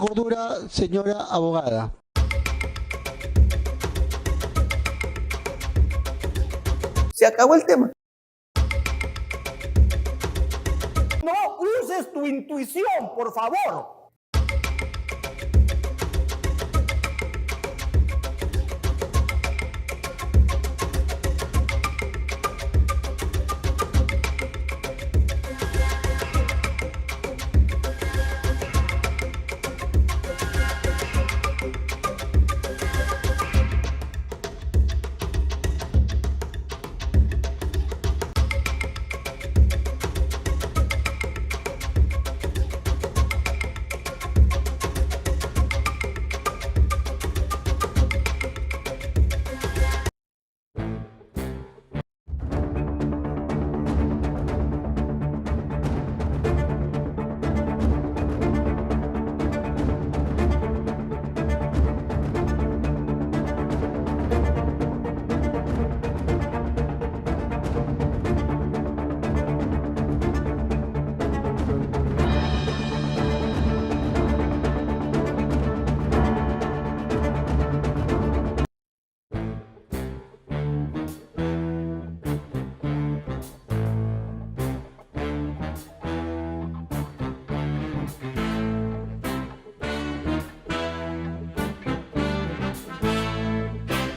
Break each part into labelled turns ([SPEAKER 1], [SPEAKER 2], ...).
[SPEAKER 1] cordura, señora abogada.
[SPEAKER 2] Se acabó el tema. No uses tu intuición, por favor.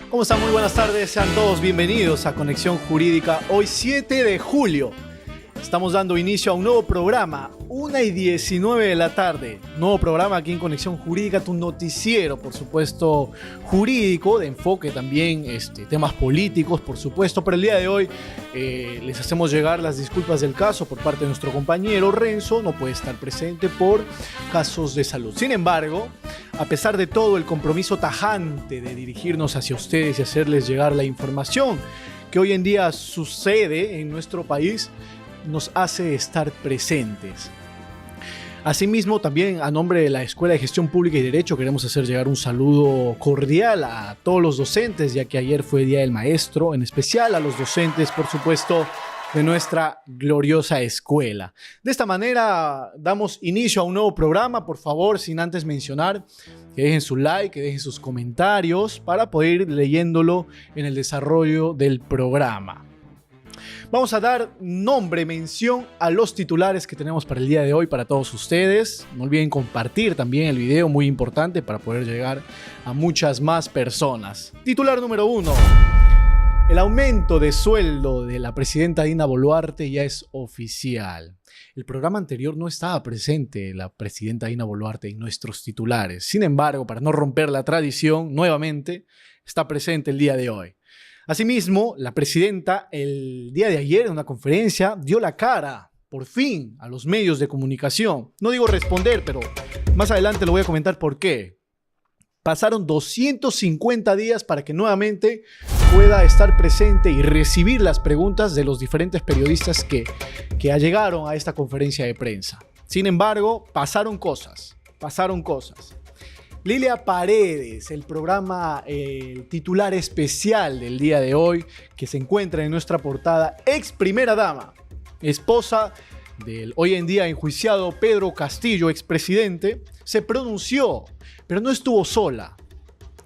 [SPEAKER 3] ¿Cómo están? Muy buenas tardes, sean todos bienvenidos a Conexión Jurídica. Hoy 7 de julio estamos dando inicio a un nuevo programa, 1:19 de la tarde. Nuevo programa aquí en Conexión Jurídica, tu noticiero, por supuesto, jurídico, de enfoque también, temas políticos, por supuesto. Pero el día de hoy les hacemos llegar las disculpas del caso por parte de nuestro compañero Renzo. No puede estar presente por casos de salud. Sin embargo, a pesar de todo, el compromiso tajante de dirigirnos hacia ustedes y hacerles llegar la información que hoy en día sucede en nuestro país, nos hace estar presentes. Asimismo, también a nombre de la Escuela de Gestión Pública y Derecho queremos hacer llegar un saludo cordial a todos los docentes, ya que ayer fue Día del Maestro, en especial a los docentes, por supuesto, de nuestra gloriosa escuela. De esta manera damos inicio a un nuevo programa. Por favor, sin antes mencionar, que dejen su like, que dejen sus comentarios para poder ir leyéndolo en el desarrollo del programa. Vamos a dar mención a los titulares que tenemos para el día de hoy para todos ustedes. No olviden compartir también el video, muy importante para poder llegar a muchas más personas. Titular número 1. El aumento de sueldo de la presidenta Dina Boluarte ya es oficial. El programa anterior no estaba presente la presidenta Dina Boluarte en nuestros titulares. Sin embargo, para no romper la tradición, nuevamente está presente el día de hoy. Asimismo, la presidenta el día de ayer en una conferencia dio la cara, por fin, a los medios de comunicación. No digo responder, pero más adelante lo voy a comentar por qué. Pasaron 250 días para que nuevamente pueda estar presente y recibir las preguntas de los diferentes periodistas que llegaron a esta conferencia de prensa. Sin embargo, pasaron cosas. Lilia Paredes, el programa, el titular especial del día de hoy, que se encuentra en nuestra portada, ex primera dama, esposa del hoy en día enjuiciado Pedro Castillo, expresidente, se pronunció, pero no estuvo sola.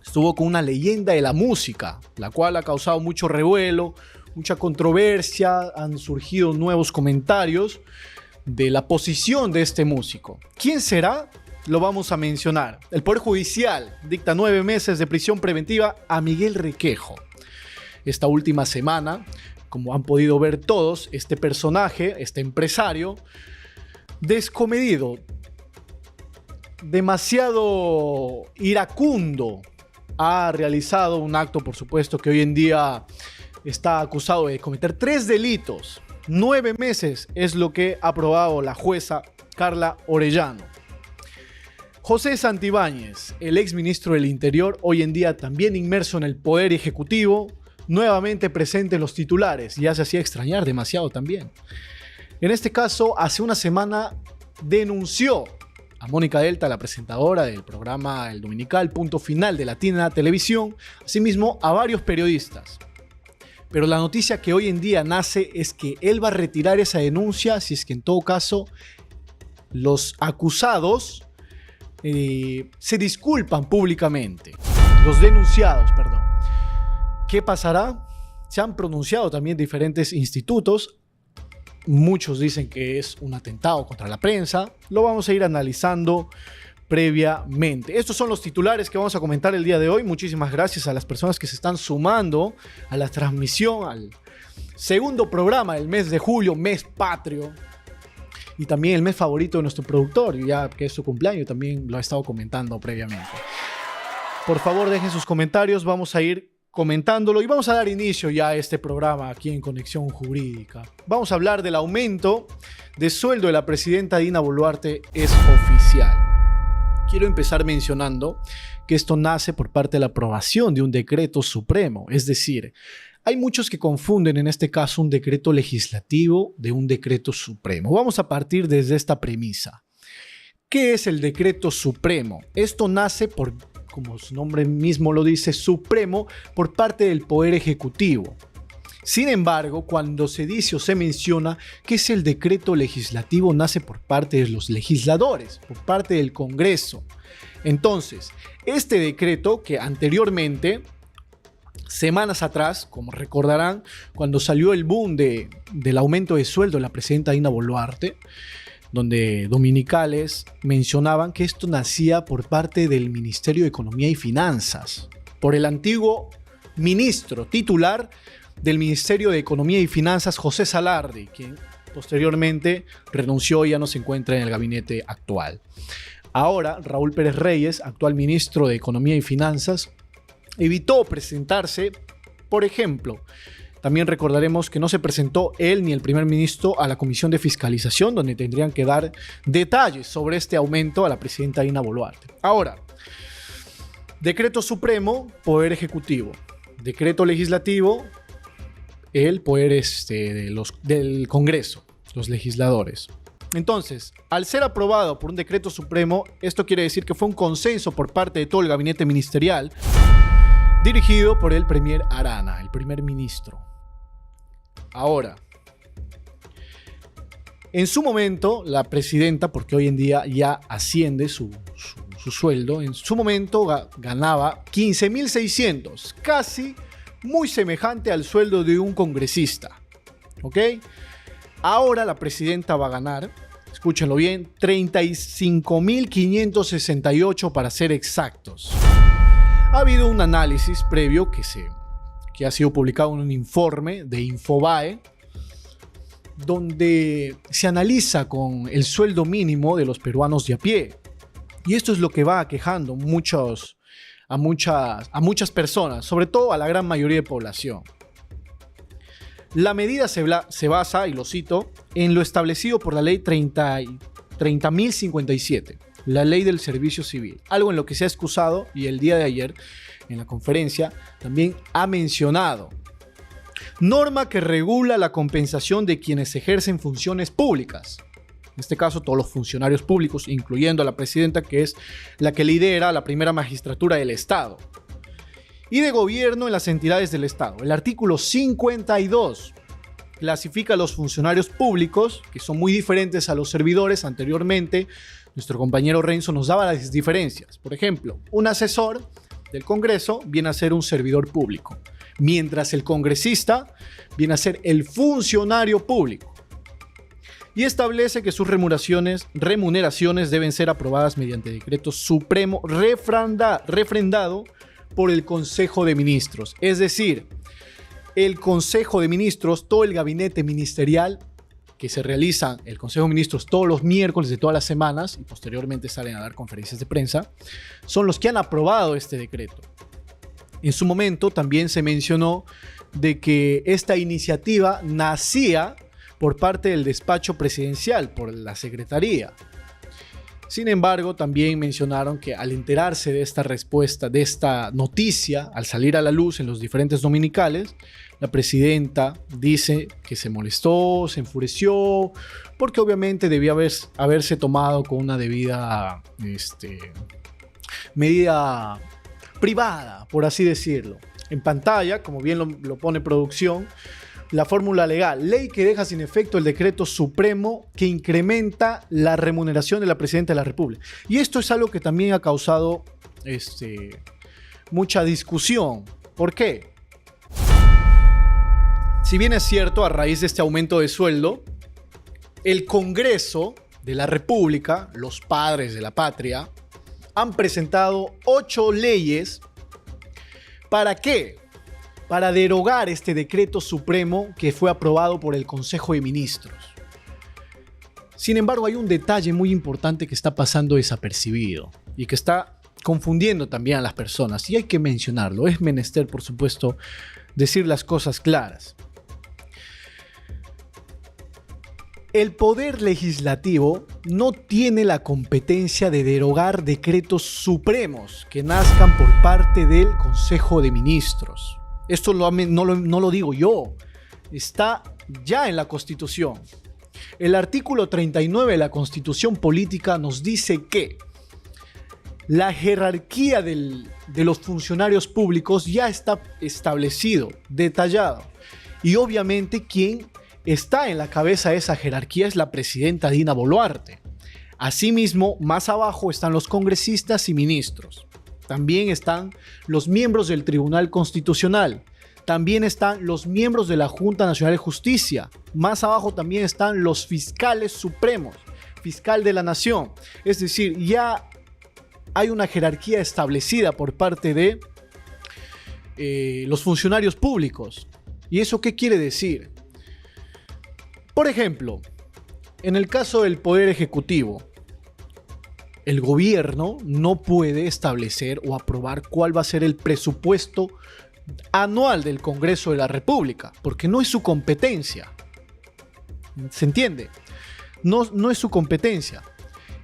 [SPEAKER 3] Estuvo con una leyenda de la música, la cual ha causado mucho revuelo, mucha controversia, han surgido nuevos comentarios de la posición de este músico. ¿Quién será? Lo vamos a mencionar. El Poder Judicial dicta 9 meses de prisión preventiva a Miguel Requejo. Esta última semana, como han podido ver todos, este personaje, este empresario, descomedido, demasiado iracundo, ha realizado un acto, por supuesto, que hoy en día está acusado de cometer 3 delitos. 9 meses es lo que ha aprobado la jueza Carla Orellano. José Santibáñez, el exministro del Interior, hoy en día también inmerso en el Poder Ejecutivo, nuevamente presente en los titulares. Ya se hacía extrañar demasiado también. En este caso, hace una semana denunció a Mónica Delta, la presentadora del programa El Dominical Punto Final de Latina Televisión, asimismo a varios periodistas. Pero la noticia que hoy en día nace es que él va a retirar esa denuncia si es que en todo caso los acusados se disculpan públicamente. Los denunciados, perdón. ¿Qué pasará? Se han pronunciado también diferentes institutos. Muchos dicen que es un atentado contra la prensa. Lo vamos a ir analizando previamente. Estos son los titulares que vamos a comentar el día de hoy. Muchísimas gracias a las personas que se están sumando a la transmisión, al segundo programa del mes de julio, mes patrio. Y también el mes favorito de nuestro productor, ya que es su cumpleaños, también lo ha estado comentando previamente. Por favor, dejen sus comentarios, vamos a ir comentándolo y vamos a dar inicio ya a este programa aquí en Conexión Jurídica. Vamos a hablar del aumento de sueldo de la presidenta Dina Boluarte, es oficial. Quiero empezar mencionando que esto nace por parte de la aprobación de un decreto supremo, es decir, hay muchos que confunden en este caso un decreto legislativo de un decreto supremo. Vamos a partir desde esta premisa. ¿Qué es el decreto supremo? Esto nace por, como su nombre mismo lo dice, supremo por parte del Poder Ejecutivo. Sin embargo, cuando se dice o se menciona que es el decreto legislativo, nace por parte de los legisladores, por parte del Congreso. Entonces, este decreto que anteriormente, semanas atrás, como recordarán, cuando salió el boom del aumento de sueldo de la presidenta Dina Boluarte, donde dominicales mencionaban que esto nacía por parte del Ministerio de Economía y Finanzas, por el antiguo ministro titular del Ministerio de Economía y Finanzas, José Salardi, quien posteriormente renunció y ya no se encuentra en el gabinete actual. Ahora, Raúl Pérez Reyes, actual ministro de Economía y Finanzas, evitó presentarse, por ejemplo. También recordaremos que no se presentó él ni el primer ministro a la Comisión de Fiscalización, donde tendrían que dar detalles sobre este aumento a la presidenta Dina Boluarte. Ahora, decreto supremo, Poder Ejecutivo. Decreto legislativo, el poder del Congreso, los legisladores. Entonces, al ser aprobado por un decreto supremo, esto quiere decir que fue un consenso por parte de todo el gabinete ministerial, dirigido por el Premier Arana, el primer ministro. Ahora, en su momento, la presidenta, porque hoy en día ya asciende su sueldo, en su momento ganaba 15.600, casi muy semejante al sueldo de un congresista. ¿Ok? Ahora la presidenta va a ganar, escúchenlo bien, 35.568 para ser exactos. Ha habido un análisis previo que ha sido publicado en un informe de Infobae, donde se analiza con el sueldo mínimo de los peruanos de a pie. Y esto es lo que va aquejando a muchas personas, sobre todo a la gran mayoría de población. La medida se basa, y lo cito, en lo establecido por la ley 30.057. La ley del servicio civil, algo en lo que se ha excusado y el día de ayer en la conferencia también ha mencionado. Norma que regula la compensación de quienes ejercen funciones públicas. En este caso, todos los funcionarios públicos, incluyendo a la presidenta, que es la que lidera la primera magistratura del Estado. Y de gobierno en las entidades del Estado. El artículo 52 clasifica a los funcionarios públicos, que son muy diferentes a los servidores. Anteriormente, nuestro compañero Renzo nos daba las diferencias. Por ejemplo, un asesor del Congreso viene a ser un servidor público, mientras el congresista viene a ser el funcionario público. Y establece que sus remuneraciones deben ser aprobadas mediante decreto supremo refrendado por el Consejo de Ministros. Es decir, el Consejo de Ministros, todo el gabinete ministerial, que se realiza el Consejo de Ministros todos los miércoles de todas las semanas y posteriormente salen a dar conferencias de prensa, son los que han aprobado este decreto. En su momento también se mencionó de que esta iniciativa nacía por parte del despacho presidencial, por la secretaría. Sin embargo, también mencionaron que al enterarse de esta respuesta, de esta noticia, al salir a la luz en los diferentes dominicales, la presidenta dice que se molestó, se enfureció, porque obviamente debía haberse tomado con una debida medida privada, por así decirlo. En pantalla, como bien lo pone producción, la fórmula legal. Ley que deja sin efecto el decreto supremo que incrementa la remuneración de la presidenta de la República. Y esto es algo que también ha causado mucha discusión. ¿Por qué? Si bien es cierto, a raíz de este aumento de sueldo, el Congreso de la República, los padres de la patria, han presentado 8 leyes. ¿Para qué? Para derogar este decreto supremo que fue aprobado por el Consejo de Ministros. Sin embargo, hay un detalle muy importante que está pasando desapercibido y que está confundiendo también a las personas, y hay que mencionarlo. Es menester, por supuesto, decir las cosas claras. El Poder Legislativo no tiene la competencia de derogar decretos supremos que nazcan por parte del Consejo de Ministros. Esto no lo digo yo, está ya en la Constitución. El artículo 39 de la Constitución Política nos dice que la jerarquía de los funcionarios públicos ya está establecido, detallado. Y obviamente quien está en la cabeza de esa jerarquía es la presidenta Dina Boluarte. Asimismo, más abajo están los congresistas y ministros. También están los miembros del Tribunal Constitucional. También están los miembros de la Junta Nacional de Justicia. Más abajo también están los fiscales supremos, fiscal de la Nación. Es decir, ya hay una jerarquía establecida por parte de los funcionarios públicos. ¿Y eso qué quiere decir? Por ejemplo, en el caso del Poder Ejecutivo, el gobierno no puede establecer o aprobar cuál va a ser el presupuesto anual del Congreso de la República, porque no es su competencia. ¿Se entiende? No es su competencia.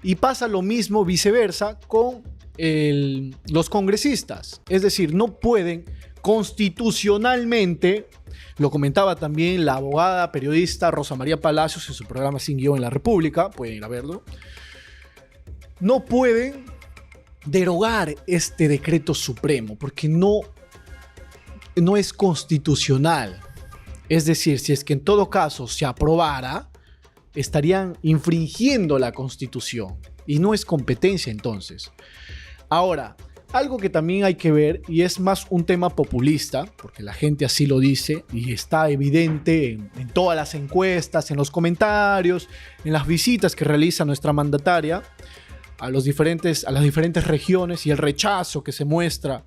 [SPEAKER 3] Y pasa lo mismo viceversa con los congresistas. Es decir, no pueden constitucionalmente. Lo comentaba también la abogada periodista Rosa María Palacios en su programa Sin Guión en la República, pueden ir a verlo. No pueden derogar este decreto supremo porque no es constitucional. Es decir, si es que en todo caso se aprobara, estarían infringiendo la Constitución y no es competencia entonces. Ahora, algo que también hay que ver, y es más un tema populista, porque la gente así lo dice y está evidente en todas las encuestas, en los comentarios, en las visitas que realiza nuestra mandataria a las diferentes regiones y el rechazo que se muestra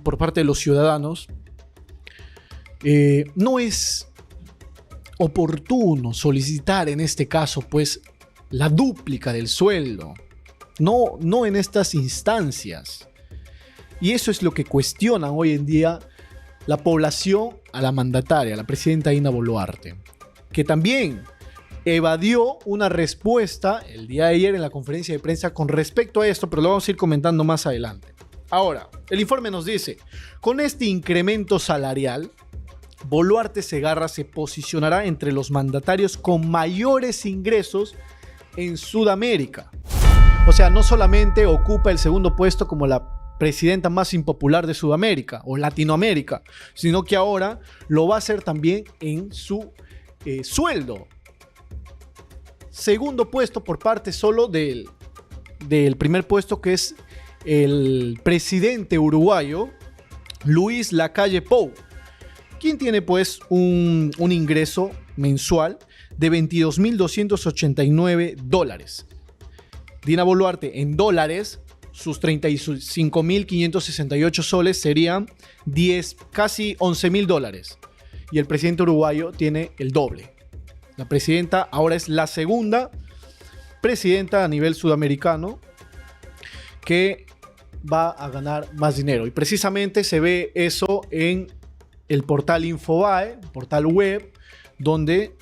[SPEAKER 3] por parte de los ciudadanos. No es oportuno solicitar en este caso pues la dúplica del sueldo, no en estas instancias. Y eso es lo que cuestionan hoy en día la población a la mandataria, a la presidenta Dina Boluarte, que también evadió una respuesta el día de ayer en la conferencia de prensa con respecto a esto, pero lo vamos a ir comentando más adelante. Ahora, el informe nos dice, con este incremento salarial, Boluarte Segarra se posicionará entre los mandatarios con mayores ingresos en Sudamérica. O sea, no solamente ocupa el segundo puesto como la presidenta más impopular de Sudamérica o Latinoamérica, sino que ahora lo va a hacer también en su sueldo. Segundo puesto por parte solo del primer puesto, que es el presidente uruguayo Luis Lacalle Pou, quien tiene pues un ingreso mensual de $22.289. Dina Boluarte en dólares, sus 35.568 soles serían casi $11.000. Y el presidente uruguayo tiene el doble. La presidenta ahora es la segunda presidenta a nivel sudamericano que va a ganar más dinero. Y precisamente se ve eso en el portal Infobae, portal web, donde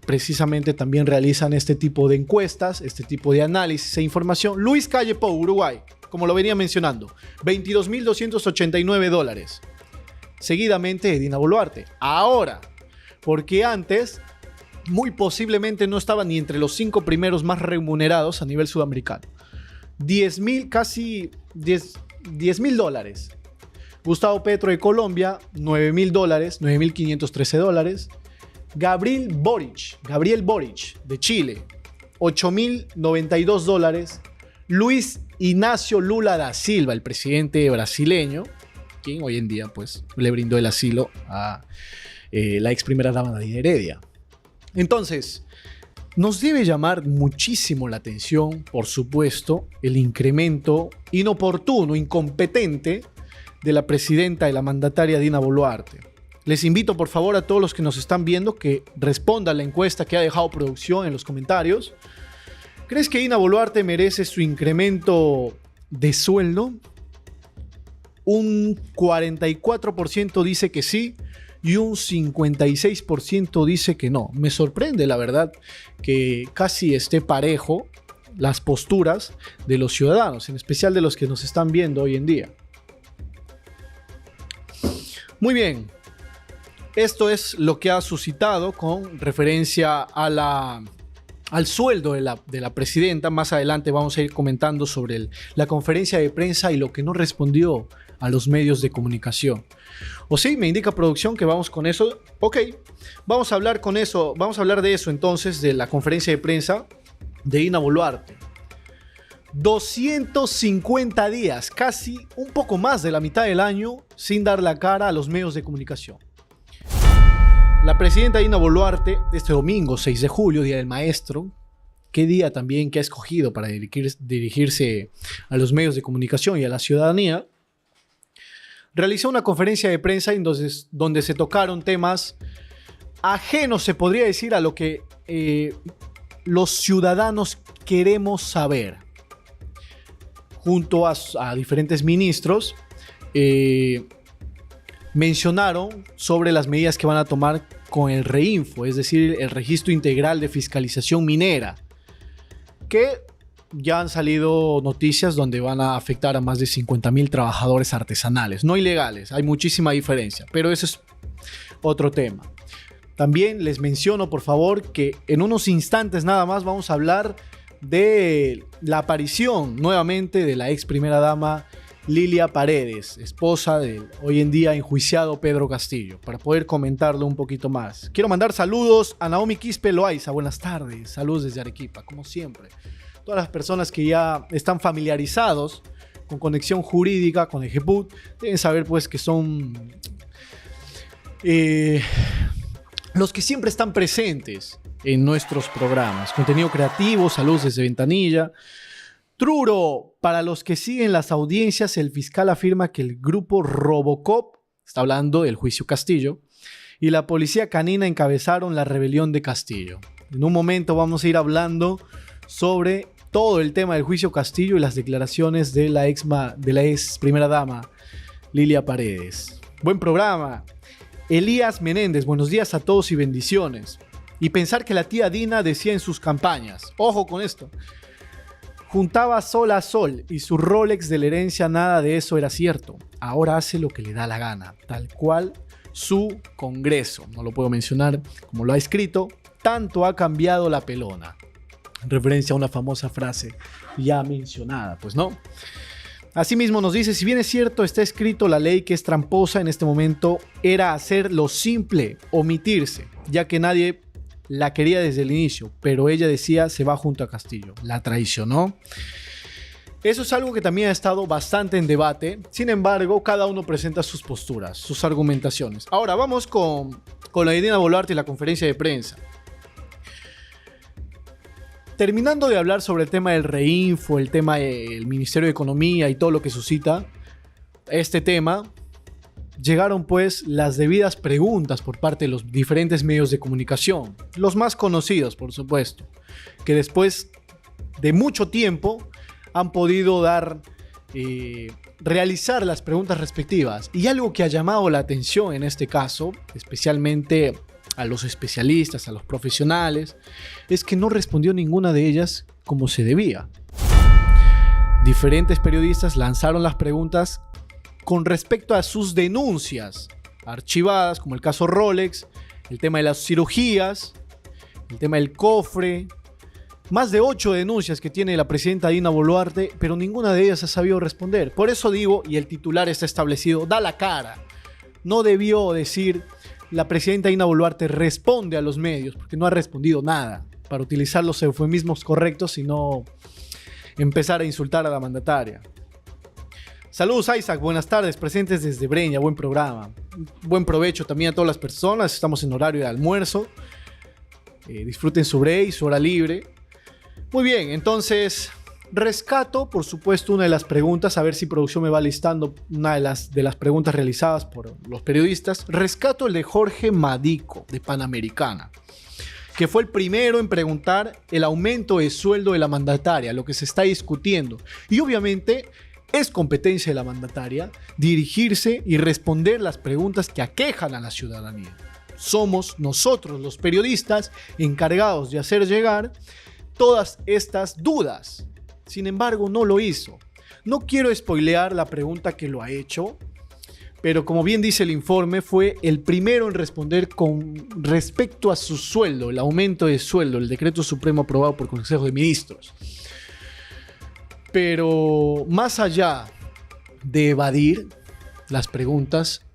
[SPEAKER 3] precisamente también realizan este tipo de encuestas, este tipo de análisis e información. Luis Calle Pou, Uruguay, como lo venía mencionando, $22.289. Seguidamente Dina Boluarte. Ahora, porque antes muy posiblemente no estaba ni entre los 5 primeros más remunerados a nivel sudamericano. Casi $10.000. Gustavo Petro de Colombia, $9.000, $9.513. Gabriel Boric, de Chile, $8.092. Luis Ignacio Lula da Silva, el presidente brasileño, quien hoy en día pues, le brindó el asilo a la ex primera dama Nadia Heredia. Entonces, nos debe llamar muchísimo la atención, por supuesto, el incremento inoportuno, incompetente de la presidenta y la mandataria Dina Boluarte. Les invito, por favor, a todos los que nos están viendo que respondan a la encuesta que ha dejado producción en los comentarios. ¿Crees que Dina Boluarte merece su incremento de sueldo? Un 44% dice que sí y un 56% dice que no. Me sorprende, la verdad, que casi esté parejo las posturas de los ciudadanos, en especial de los que nos están viendo hoy en día. Muy bien. Esto es lo que ha suscitado con referencia a al sueldo de la presidenta. Más adelante vamos a ir comentando sobre la conferencia de prensa y lo que no respondió a los medios de comunicación. ¿O sí? Me indica producción que vamos con eso. Ok, vamos a hablar de eso entonces, de la conferencia de prensa de Dina Boluarte. 250 días, casi un poco más de la mitad del año, sin dar la cara a los medios de comunicación. La presidenta Dina Boluarte, este domingo 6 de julio, Día del Maestro, qué día también que ha escogido para dirigirse a los medios de comunicación y a la ciudadanía, realizó una conferencia de prensa donde se tocaron temas ajenos, se podría decir, a lo que los ciudadanos queremos saber. Junto a diferentes ministros, mencionaron sobre las medidas que van a tomar con el REINFO, es decir, el Registro Integral de Fiscalización Minera, que ya han salido noticias donde van a afectar a más de 50,000 trabajadores artesanales, no ilegales, hay muchísima diferencia, pero ese es otro tema. También les menciono, por favor, que en unos instantes nada más vamos a hablar de la aparición nuevamente de la ex primera dama Lilia Paredes, esposa del hoy en día enjuiciado Pedro Castillo, para poder comentarlo un poquito más. Quiero mandar saludos a Naomi Quispe Loaiza, buenas tardes, saludos desde Arequipa, como siempre. Todas las personas que ya están familiarizados con Conexión Jurídica, con Ejeput, deben saber pues que son los que siempre están presentes en nuestros programas. Contenido creativo, saludos desde Ventanilla. Truro, para los que siguen las audiencias, el fiscal afirma que el grupo Robocop, está hablando del juicio Castillo, y la policía canina encabezaron la rebelión de Castillo. En un momento vamos a ir hablando sobre todo el tema del juicio Castillo y las declaraciones de la ex primera dama Lilia Paredes. Buen programa. Elías Menéndez, buenos días a todos y bendiciones. Y pensar que la tía Dina decía en sus campañas, ojo con esto, juntaba sol a sol y su Rolex de la herencia, nada de eso era cierto. Ahora hace lo que le da la gana, tal cual su Congreso. No lo puedo mencionar como lo ha escrito. Tanto ha cambiado la pelona. En referencia a una famosa frase ya mencionada, pues no. Asimismo nos dice, si bien es cierto, está escrito la ley que es tramposa en este momento, era hacer lo simple, omitirse, ya que nadie la quería desde el inicio, pero ella decía se va junto a Castillo. La traicionó. Eso es algo que también ha estado bastante en debate. Sin embargo, cada uno presenta sus posturas, sus argumentaciones. Ahora vamos con la de Dina Boluarte y la conferencia de prensa. Terminando de hablar sobre el tema del REINFO, el tema del Ministerio de Economía y todo lo que suscita este tema, llegaron pues las debidas preguntas por parte de los diferentes medios de comunicación, los más conocidos por supuesto, que después de mucho tiempo han podido realizar las preguntas respectivas. Y algo que ha llamado la atención en este caso, especialmente a los especialistas, a los profesionales, es que no respondió ninguna de ellas como se debía. Diferentes periodistas lanzaron las preguntas con respecto a sus denuncias archivadas, como el caso Rolex, el tema de las cirugías, el tema del cofre, más de 8 denuncias que tiene la presidenta Dina Boluarte, pero ninguna de ellas ha sabido responder. Por eso digo, y el titular está establecido, da la cara. No debió decir la presidenta Dina Boluarte responde a los medios, porque no ha respondido nada, para utilizar los eufemismos correctos y no empezar a insultar a la mandataria. Saludos, Isaac, buenas tardes, presentes desde Breña, buen programa. Buen provecho también a todas las personas, estamos en horario de almuerzo. Disfruten su break, su hora libre. Muy bien, entonces rescato, por supuesto, una de las preguntas, a ver si producción me va listando una de las preguntas realizadas por los periodistas. Rescato el de Jorge Madico, de Panamericana, que fue el primero en preguntar el aumento de sueldo de la mandataria, lo que se está discutiendo. Y obviamente es competencia de la mandataria dirigirse y responder las preguntas que aquejan a la ciudadanía. Somos nosotros los periodistas encargados de hacer llegar todas estas dudas. Sin embargo, no lo hizo. No quiero spoilear la pregunta que lo ha hecho, pero como bien dice el informe, fue el primero en responder con respecto a su sueldo, el aumento de sueldo, el decreto supremo aprobado por Consejo de Ministros. Pero más allá de evadir las preguntas,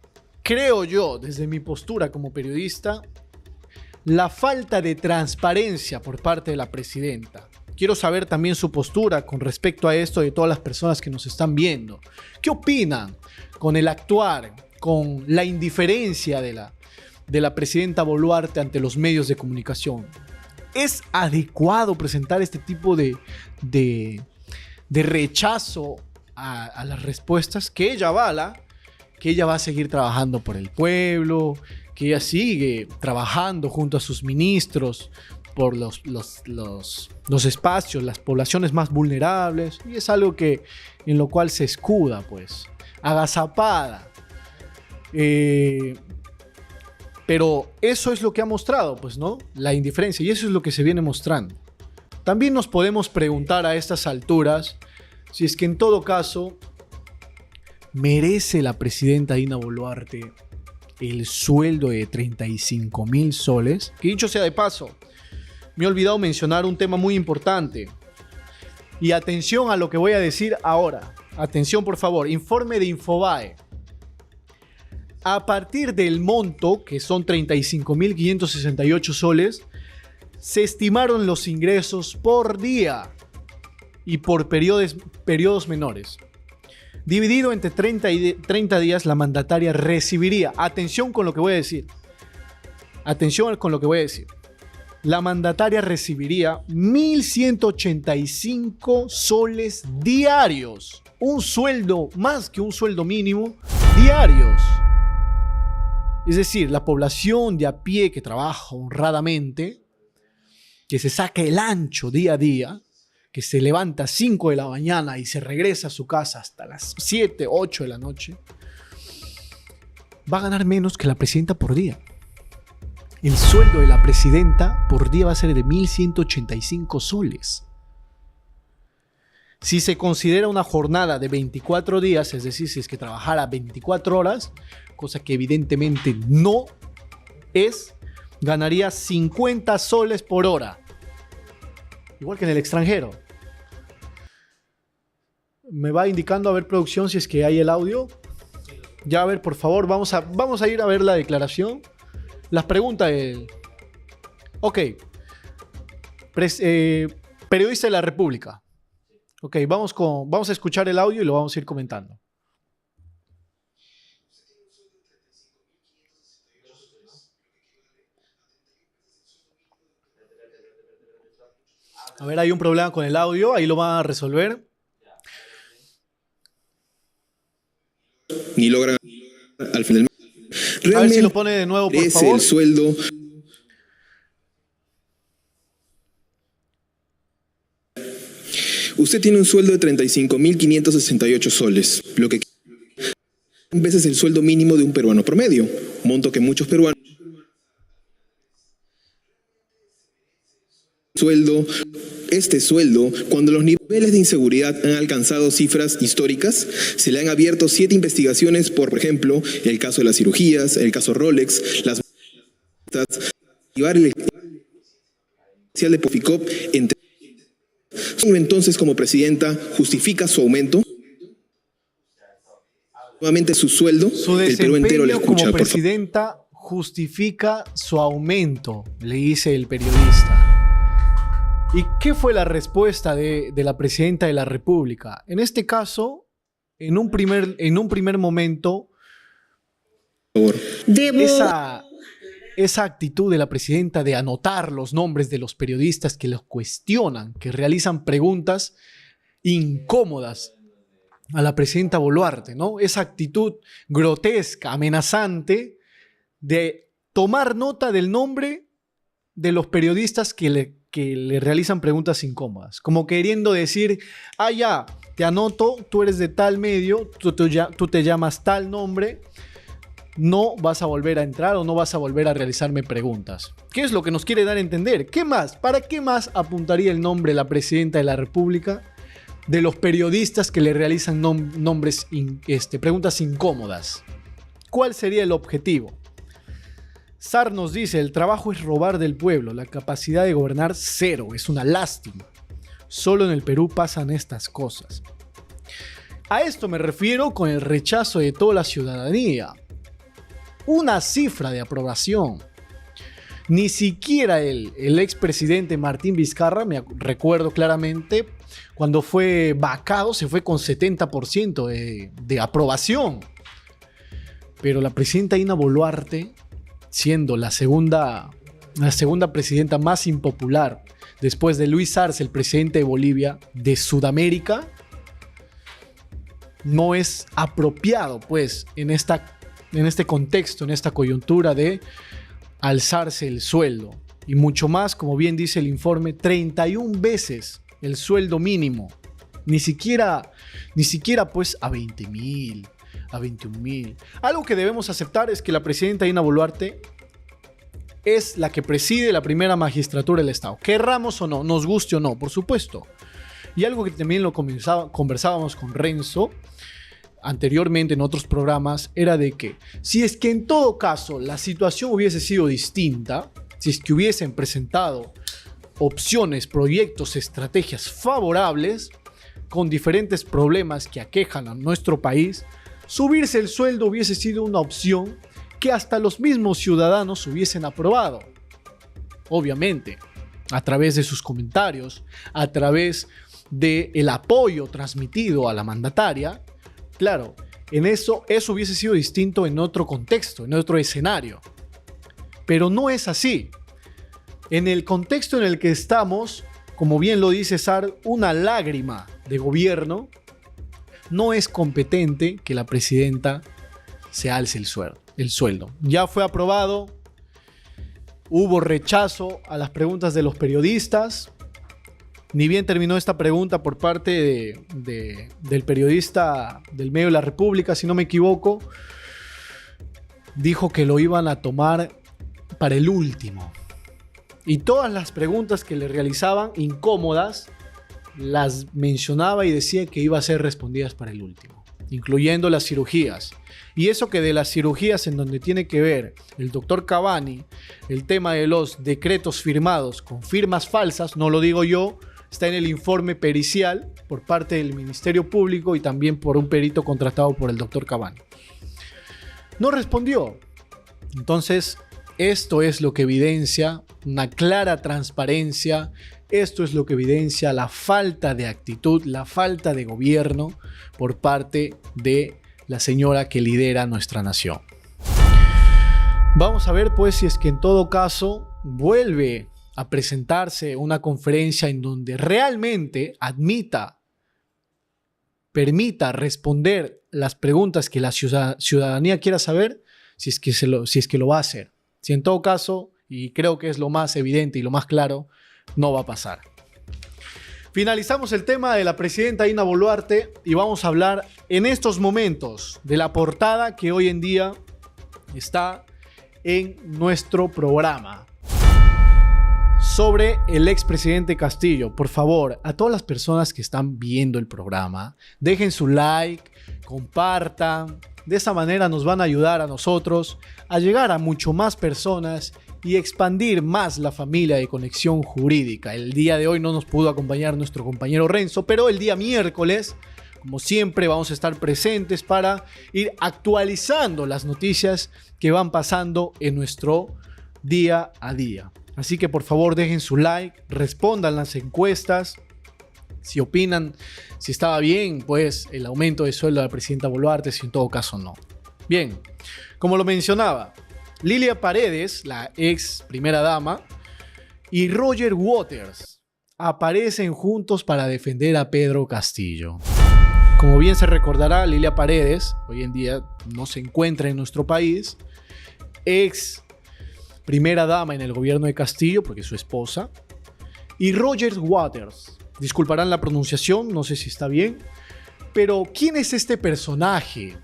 [SPEAKER 3] creo yo, desde mi postura como periodista, la falta de transparencia por parte de la presidenta. Quiero saber también su postura con respecto a esto de todas las personas que nos están viendo. ¿Qué opinan con el actuar, con la indiferencia de la presidenta Boluarte ante los medios de comunicación? ¿Es adecuado presentar este tipo de rechazo a las respuestas que ella avala, que ella va a seguir trabajando por el pueblo, que ella sigue trabajando junto a sus ministros por los espacios, las poblaciones más vulnerables, y es algo en lo cual se escuda, pues, agazapada? Pero eso es lo que ha mostrado, pues, ¿no? La indiferencia, y eso es lo que se viene mostrando. También nos podemos preguntar a estas alturas si es que en todo caso merece la presidenta Dina Boluarte el sueldo de 35,000 soles. Que dicho sea de paso, me he olvidado mencionar un tema muy importante. Y atención a lo que voy a decir ahora. Atención, por favor. Informe de Infobae. A partir del monto, que son 35.568 soles, se estimaron los ingresos por día y por periodos menores. Dividido entre 30 días, la mandataria recibiría, atención con lo que voy a decir, la mandataria recibiría 1.185 soles diarios, un sueldo más que un sueldo mínimo diarios. Es decir, la población de a pie que trabaja honradamente, que se saca el ancho día a día, que se levanta a 5 de la mañana y se regresa a su casa hasta las 7, 8 de la noche, va a ganar menos que la presidenta por día. El sueldo de la presidenta por día va a ser de 1.185 soles. Si se considera una jornada de 24 días, es decir, si es que trabajara 24 horas, cosa que evidentemente no es, ganaría 50 soles por hora. Igual que en el extranjero. Me va indicando, a ver, producción, si es que hay el audio. Ya, a ver, por favor, vamos a ir a ver la declaración. Las preguntas del... Ok. Periodista de la República. Ok, vamos a escuchar el audio y lo vamos a ir comentando. A ver, hay un problema con el audio, ahí lo van a resolver.
[SPEAKER 4] Ni logran al final.
[SPEAKER 3] A ver si lo pone de nuevo, por favor.
[SPEAKER 4] El sueldo. Usted tiene un sueldo de 35.568 soles, lo que veces el sueldo mínimo de un peruano promedio, monto que muchos peruanos este sueldo, cuando los niveles de inseguridad han alcanzado cifras históricas, se le han abierto 7 investigaciones por ejemplo, el caso de las cirugías, el caso Rolex, las el de Poficop, entre entonces como presidenta justifica su aumento. Nuevamente su sueldo,
[SPEAKER 3] Su
[SPEAKER 4] el Perú entero le
[SPEAKER 3] desempeño
[SPEAKER 4] escucha,
[SPEAKER 3] como presidenta justifica su aumento?, le dice el periodista. ¿Y qué fue la respuesta de la presidenta de la República? En este caso, en un primer momento, esa actitud de la presidenta de anotar los nombres de los periodistas que los cuestionan, que realizan preguntas incómodas a la presidenta Boluarte, ¿no? Esa actitud grotesca, amenazante, de tomar nota del nombre de los periodistas que le realizan preguntas incómodas, como queriendo decir, ya, te anoto, tú eres de tal medio, tú te llamas tal nombre, no vas a volver a entrar o no vas a volver a realizarme preguntas. ¿Qué es lo que nos quiere dar a entender? ¿Qué más? ¿Para qué más apuntaría el nombre de la presidenta de la República de los periodistas que le realizan preguntas incómodas? ¿Cuál sería el objetivo? Sar nos dice, el trabajo es robar del pueblo, la capacidad de gobernar cero, es una lástima. Solo en el Perú pasan estas cosas. A esto me refiero con el rechazo de toda la ciudadanía. Una cifra de aprobación. Ni siquiera el expresidente Martín Vizcarra, me recuerdo claramente, cuando fue vacado se fue con 70% de aprobación. Pero la presidenta Dina Boluarte, siendo la segunda presidenta más impopular después de Luis Arce, el presidente de Bolivia, de Sudamérica, no es apropiado, pues, en este contexto, en esta coyuntura de alzarse el sueldo. Y mucho más, como bien dice el informe, 31 veces el sueldo mínimo. Ni siquiera pues a 20,000, a 21,000. Algo que debemos aceptar es que la presidenta Dina Boluarte es la que preside la primera magistratura del Estado. Querramos o no, nos guste o no, por supuesto. Y algo que también lo conversábamos con Renzo anteriormente en otros programas, era de que si es que en todo caso la situación hubiese sido distinta, si es que hubiesen presentado opciones, proyectos, estrategias favorables con diferentes problemas que aquejan a nuestro país, subirse el sueldo hubiese sido una opción que hasta los mismos ciudadanos hubiesen aprobado. Obviamente, a través de sus comentarios, a través del apoyo transmitido a la mandataria. Claro, en eso hubiese sido distinto en otro contexto, en otro escenario. Pero no es así. En el contexto en el que estamos, como bien lo dice Sar, una lágrima de gobierno, no es competente que la presidenta se alce el sueldo. Ya fue aprobado, hubo rechazo a las preguntas de los periodistas. Ni bien terminó esta pregunta por parte del periodista del medio de La República, si no me equivoco, dijo que lo iban a tomar para el último. Y todas las preguntas que le realizaban incómodas las mencionaba y decía que iba a ser respondidas para el último, incluyendo las cirugías. Y eso que de las cirugías en donde tiene que ver el doctor Cavani, el tema de los decretos firmados con firmas falsas, no lo digo yo, está en el informe pericial por parte del Ministerio Público y también por un perito contratado por el doctor Cavani. No respondió. Entonces, esto es lo que evidencia una clara transparencia. Esto es lo que evidencia la falta de actitud, la falta de gobierno por parte de la señora que lidera nuestra nación. Vamos a ver pues si es que en todo caso vuelve a presentarse una conferencia en donde realmente permita responder las preguntas que la ciudadanía quiera saber, si es que lo va a hacer. Si en todo caso, y creo que es lo más evidente y lo más claro, no va a pasar. Finalizamos el tema de la presidenta Dina Boluarte y vamos a hablar en estos momentos de la portada que hoy en día está en nuestro programa. Sobre el expresidente Castillo. Por favor, a todas las personas que están viendo el programa, dejen su like, compartan. De esa manera nos van a ayudar a nosotros a llegar a mucho más personas y expandir más la familia de Conexión Jurídica. El día de hoy no nos pudo acompañar nuestro compañero Renzo, pero el día miércoles, como siempre, vamos a estar presentes para ir actualizando las noticias que van pasando en nuestro día a día. Así que por favor dejen su like, respondan las encuestas, si opinan si estaba bien pues el aumento de sueldo de la presidenta Boluarte, si en todo caso no. Bien, como lo mencionaba, Lilia Paredes, la ex primera dama, y Roger Waters aparecen juntos para defender a Pedro Castillo. Como bien se recordará, Lilia Paredes hoy en día no se encuentra en nuestro país, ex primera dama en el gobierno de Castillo, porque es su esposa, y Roger Waters, disculparán la pronunciación, no sé si está bien, pero ¿quién es este personaje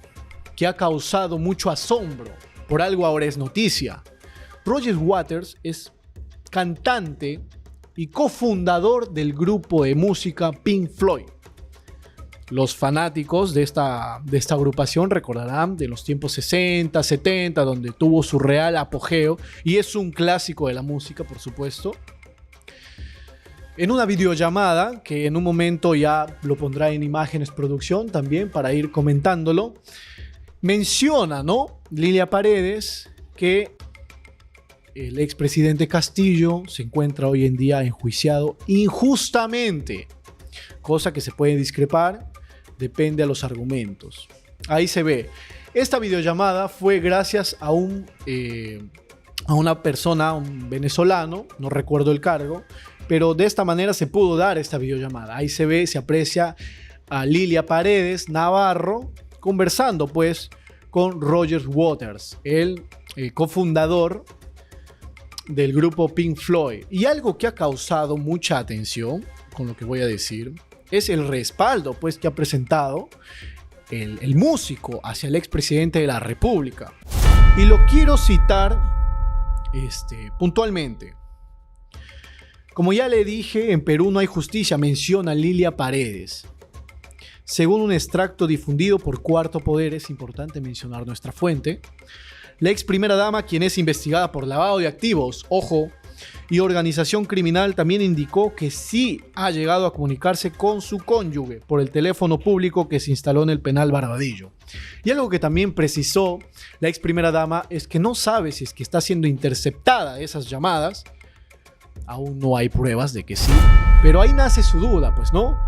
[SPEAKER 3] que ha causado mucho asombro? Por algo ahora es noticia. Roger Waters es cantante y cofundador del grupo de música Pink Floyd. Los fanáticos de esta agrupación recordarán de los tiempos 60, 70, donde tuvo su real apogeo, y es un clásico de la música, por supuesto. En una videollamada, que en un momento ya lo pondrá en imágenes producción también para ir comentándolo, menciona, ¿no?, Lilia Paredes, que el expresidente Castillo se encuentra hoy en día enjuiciado injustamente, cosa que se puede discrepar, depende a los argumentos. Ahí se ve. Esta videollamada fue gracias a una persona, un venezolano, no recuerdo el cargo, pero de esta manera se pudo dar esta videollamada. Ahí se ve, se aprecia a Lilia Paredes Navarro conversando pues con Roger Waters, el cofundador del grupo Pink Floyd. Y algo que ha causado mucha atención con lo que voy a decir es el respaldo pues que ha presentado el músico hacia el expresidente de la República. Y lo quiero citar puntualmente. Como ya le dije, en Perú no hay justicia, menciona Lilia Paredes. Según un extracto difundido por Cuarto Poder, es importante mencionar nuestra fuente, la ex primera dama, quien es investigada por lavado de activos, ojo, y organización criminal, también indicó que sí ha llegado a comunicarse con su cónyuge por el teléfono público que se instaló en el penal Barbadillo. Y algo que también precisó la ex primera dama es que no sabe si es que está siendo interceptada esas llamadas. Aún no hay pruebas de que sí, pero ahí nace su duda, pues, ¿no?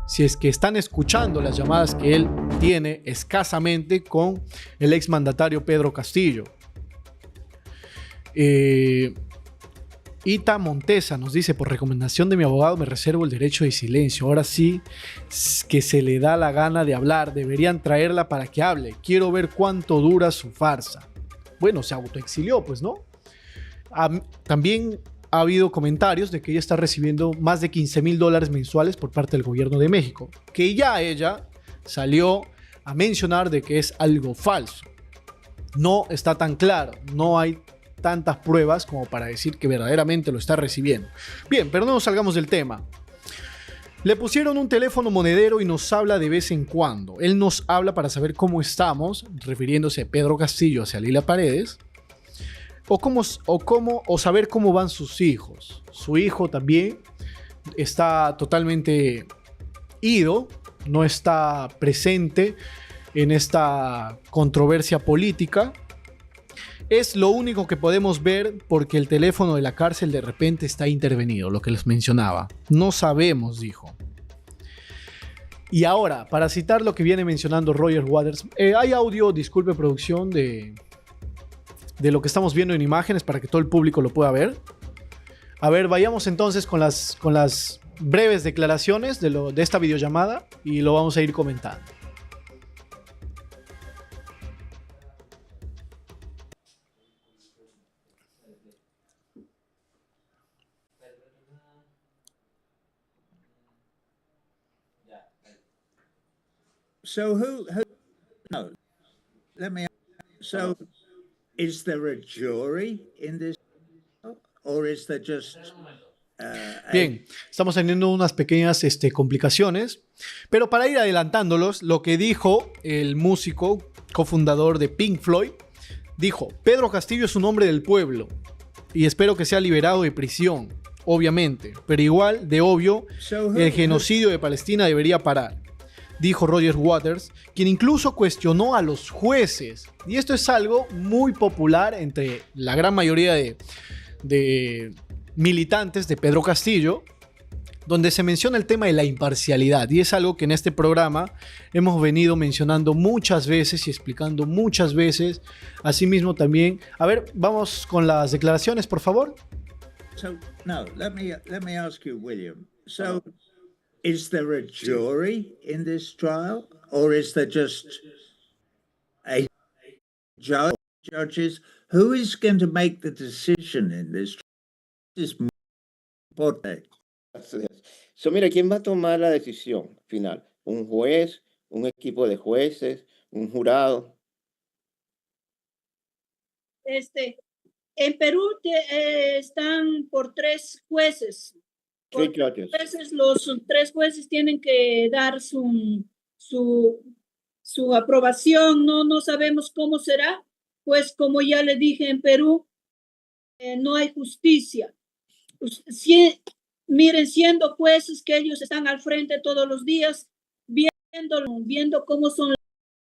[SPEAKER 3] Si es que están escuchando las llamadas que él tiene escasamente con el exmandatario Pedro Castillo. Ita Montesa nos dice: por recomendación de mi abogado me reservo el derecho de silencio. Ahora sí que se le da la gana de hablar. Deberían traerla para que hable. Quiero ver cuánto dura su farsa. Bueno, se autoexilió, pues, ¿no? También ha habido comentarios de que ella está recibiendo más de $15,000 mensuales por parte del gobierno de México, que ya ella salió a mencionar de que es algo falso. No está tan claro, no hay tantas pruebas como para decir que verdaderamente lo está recibiendo. Bien, pero no nos salgamos del tema. Le pusieron un teléfono monedero y nos habla de vez en cuando. Él nos habla para saber cómo estamos, refiriéndose a Pedro Castillo hacia Lilia Paredes, o saber cómo van sus hijos. Su hijo también está totalmente ido, no está presente en esta controversia política. Es lo único que podemos ver porque el teléfono de la cárcel de repente está intervenido, lo que les mencionaba. No sabemos, dijo. Y ahora, para citar lo que viene mencionando Roger Waters, hay audio, disculpe producción, de lo que estamos viendo en imágenes para que todo el público lo pueda ver. A ver, vayamos entonces con las breves declaraciones de esta videollamada y lo vamos a ir comentando.
[SPEAKER 5] So no, let me, so is there a jury in this, or is there just
[SPEAKER 3] Bien, estamos teniendo unas pequeñas complicaciones, pero para ir adelantándolos, lo que dijo el músico cofundador de Pink Floyd, dijo: Pedro Castillo es un hombre del pueblo y espero que sea liberado de prisión, obviamente, pero igual de obvio el genocidio de Palestina debería parar. dijo Roger Waters, quien incluso cuestionó a los jueces. Y esto es algo muy popular entre la gran mayoría de militantes de Pedro Castillo, donde se menciona el tema de la imparcialidad. Y es algo que en este programa hemos venido mencionando muchas veces y explicando muchas veces. Asimismo también. A ver, vamos con las declaraciones, por favor.
[SPEAKER 5] So, no, let me ask you, William. So, is there a jury in this trial, or is there just a judges? Who is going to make the decision in this trial? This is important.
[SPEAKER 6] So, mira, ¿quién va a tomar la decisión final? ¿Un juez, un equipo de jueces, un jurado?
[SPEAKER 7] En Perú están por 3 jueces.
[SPEAKER 6] Three judges.
[SPEAKER 7] Los 3 jueces tienen que dar su aprobación. No sabemos cómo será, pues como ya le dije, en Perú no hay justicia. Miren, siendo jueces que ellos están al frente todos los días, viendo cómo son las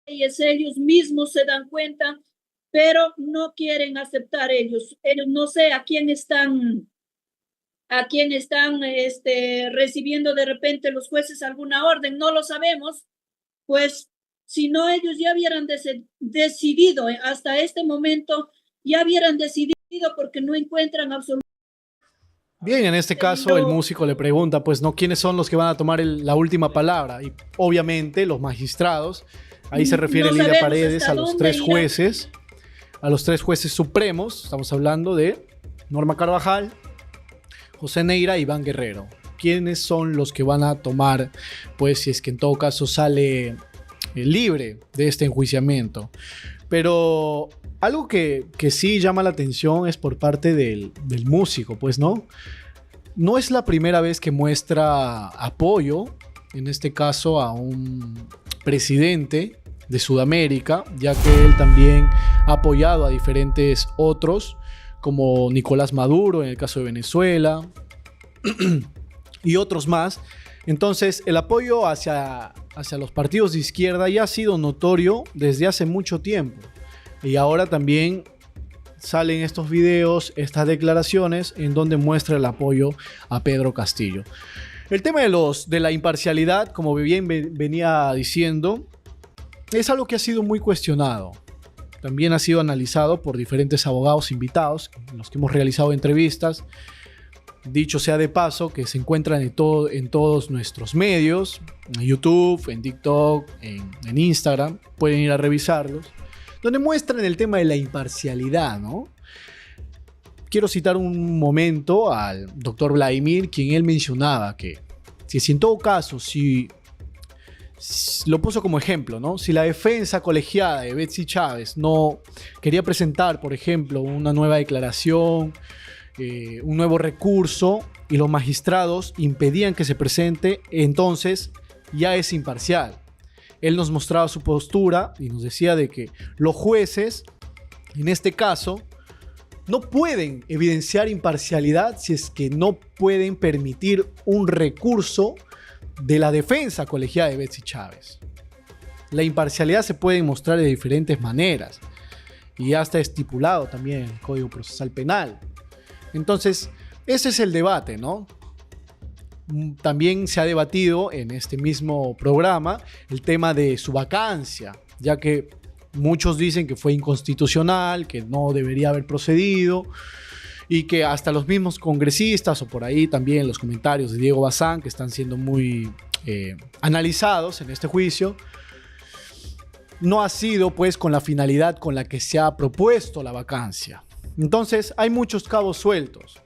[SPEAKER 7] leyes, ellos mismos se dan cuenta, pero no quieren aceptar ellos. No sé a quién están recibiendo de repente los jueces alguna orden, no lo sabemos, pues si no ellos ya hubieran decidido hasta este momento, ya hubieran decidido porque no encuentran absolutamente.
[SPEAKER 3] Bien, en este caso el músico le pregunta, pues, ¿no? ¿Quiénes son los que van a tomar la última palabra? Y obviamente los magistrados, ahí se refiere Lidia Paredes a los 3 jueces, a los 3 jueces supremos. Estamos hablando de Norma Carvajal, José Neira y Iván Guerrero. ¿Quiénes son los que van a tomar, pues, si es que en todo caso sale libre de este enjuiciamiento? Pero algo que sí llama la atención es por parte del músico, pues, ¿no? No es la primera vez que muestra apoyo, en este caso a un presidente de Sudamérica, ya que él también ha apoyado a diferentes otros, como Nicolás Maduro en el caso de Venezuela y otros más. Entonces, el apoyo hacia los partidos de izquierda ya ha sido notorio desde hace mucho tiempo. Y ahora también salen estos videos, estas declaraciones en donde muestra el apoyo a Pedro Castillo. El tema de la imparcialidad, como bien venía diciendo, es algo que ha sido muy cuestionado. También ha sido analizado por diferentes abogados invitados, en los que hemos realizado entrevistas. Dicho sea de paso, que se encuentran en todos nuestros medios, en YouTube, en TikTok, en Instagram. Pueden ir a revisarlos, donde muestran el tema de la imparcialidad, ¿no? Quiero citar un momento al doctor Vladimir, quien él mencionaba que si en todo caso, lo puso como ejemplo, ¿no? Si la defensa colegiada de Betsy Chávez no quería presentar, por ejemplo, una nueva declaración, un nuevo recurso, y los magistrados impedían que se presente, entonces ya es imparcial. Él nos mostraba su postura y nos decía de que los jueces, en este caso, no pueden evidenciar imparcialidad si es que no pueden permitir un recurso de la defensa colegiada de Betsy Chávez. La imparcialidad se puede mostrar de diferentes maneras y ya está estipulado también en el Código Procesal Penal. Entonces, ese es el debate, ¿no? También se ha debatido en este mismo programa el tema de su vacancia, ya que muchos dicen que fue inconstitucional, que no debería haber procedido, y que hasta los mismos congresistas, o por ahí también los comentarios de Diego Bazán, que están siendo muy analizados en este juicio, no ha sido pues con la finalidad con la que se ha propuesto la vacancia. Entonces hay muchos cabos sueltos.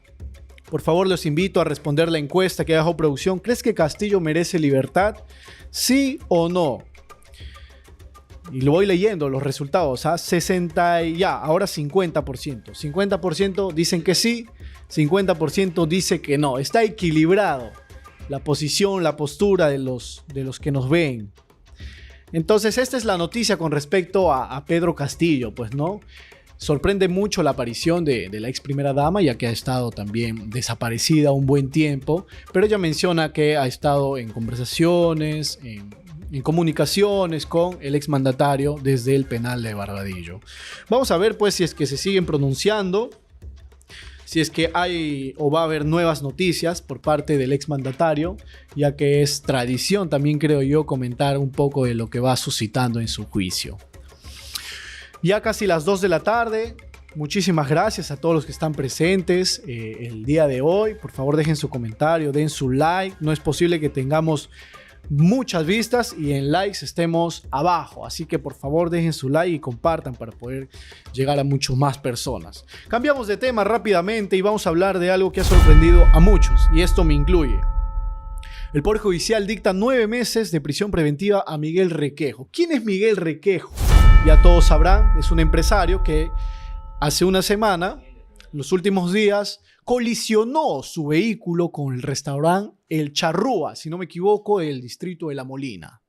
[SPEAKER 3] Por favor, los invito a responder la encuesta que dejó producción. ¿Crees que Castillo merece libertad? ¿Sí o no? Y lo voy leyendo los resultados. ¿Ah? 60 y ya, ahora 50%. 50% dicen que sí, 50% dice que no. Está equilibrado la posición, la postura de los que nos ven. Entonces, esta es la noticia con respecto a Pedro Castillo, pues, ¿no? Sorprende mucho la aparición de la ex primera dama, ya que ha estado también desaparecida un buen tiempo, pero ella menciona que ha estado en conversaciones, en comunicaciones con el exmandatario desde el penal de Barbadillo. Vamos a ver pues si es que se siguen pronunciando, si es que hay o va a haber nuevas noticias por parte del exmandatario, ya que es tradición también, creo yo, comentar un poco de lo que va suscitando en su juicio. Ya casi las 2 de la tarde. Muchísimas gracias a todos los que están presentes el día de hoy. Por favor, dejen su comentario, den su like. No es posible que tengamos muchas vistas y en likes estemos abajo. Así que por favor dejen su like y compartan para poder llegar a muchas más personas. Cambiamos de tema rápidamente y vamos a hablar de algo que ha sorprendido a muchos. Y esto me incluye. El Poder Judicial dicta 9 meses de prisión preventiva a Miguel Requejo. ¿Quién es Miguel Requejo? Ya todos sabrán, es un empresario que hace una semana, en los últimos días, colisionó su vehículo con el restaurante El Charrúa, si no me equivoco, del distrito de La Molina.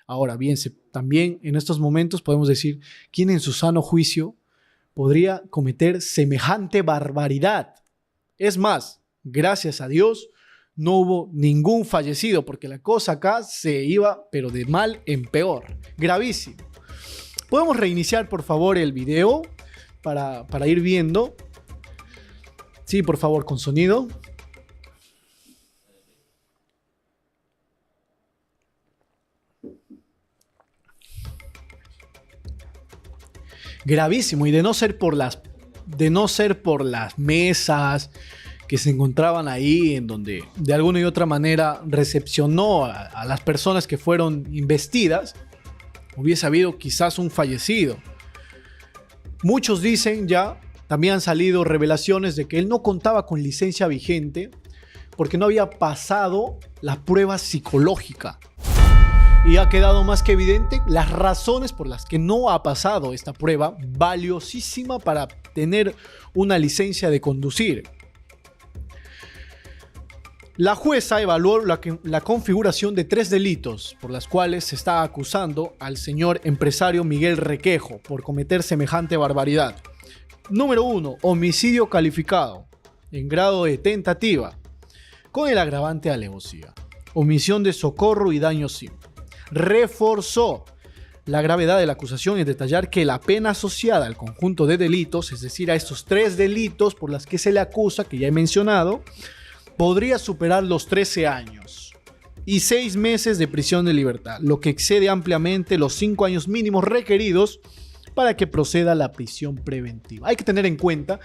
[SPEAKER 3] Ahora bien, también en estos momentos podemos decir, ¿quién en su sano juicio podría cometer semejante barbaridad? Es más, gracias a Dios, no hubo ningún fallecido, porque la cosa acá se iba, pero de mal en peor. Gravísimo. ¿Podemos reiniciar, por favor, el video? Para ir viendo. Sí, por favor, con sonido. Gravísimo. Y de no ser por las mesas que se encontraban ahí, en donde de alguna y otra manera recepcionó a las personas que fueron investidas, hubiese habido quizás un fallecido. Muchos dicen ya, también han salido revelaciones de que él no contaba con licencia vigente porque no había pasado la prueba psicológica. Y ha quedado más que evidente las razones por las que no ha pasado esta prueba valiosísima para tener una licencia de conducir. La jueza evaluó la configuración de 3 delitos por las cuales se está acusando al señor empresario Miguel Requejo por cometer semejante barbaridad. Número 1, homicidio calificado en grado de tentativa con el agravante de alevosía, omisión de socorro y daño simple. Reforzó la gravedad de la acusación en detallar que la pena asociada al conjunto de delitos, es decir, a estos 3 delitos por las que se le acusa, que ya he mencionado, podría superar los 13 años y 6 meses de prisión de libertad, lo que excede ampliamente los 5 años mínimos requeridos para que proceda la prisión preventiva. Hay que tener en cuenta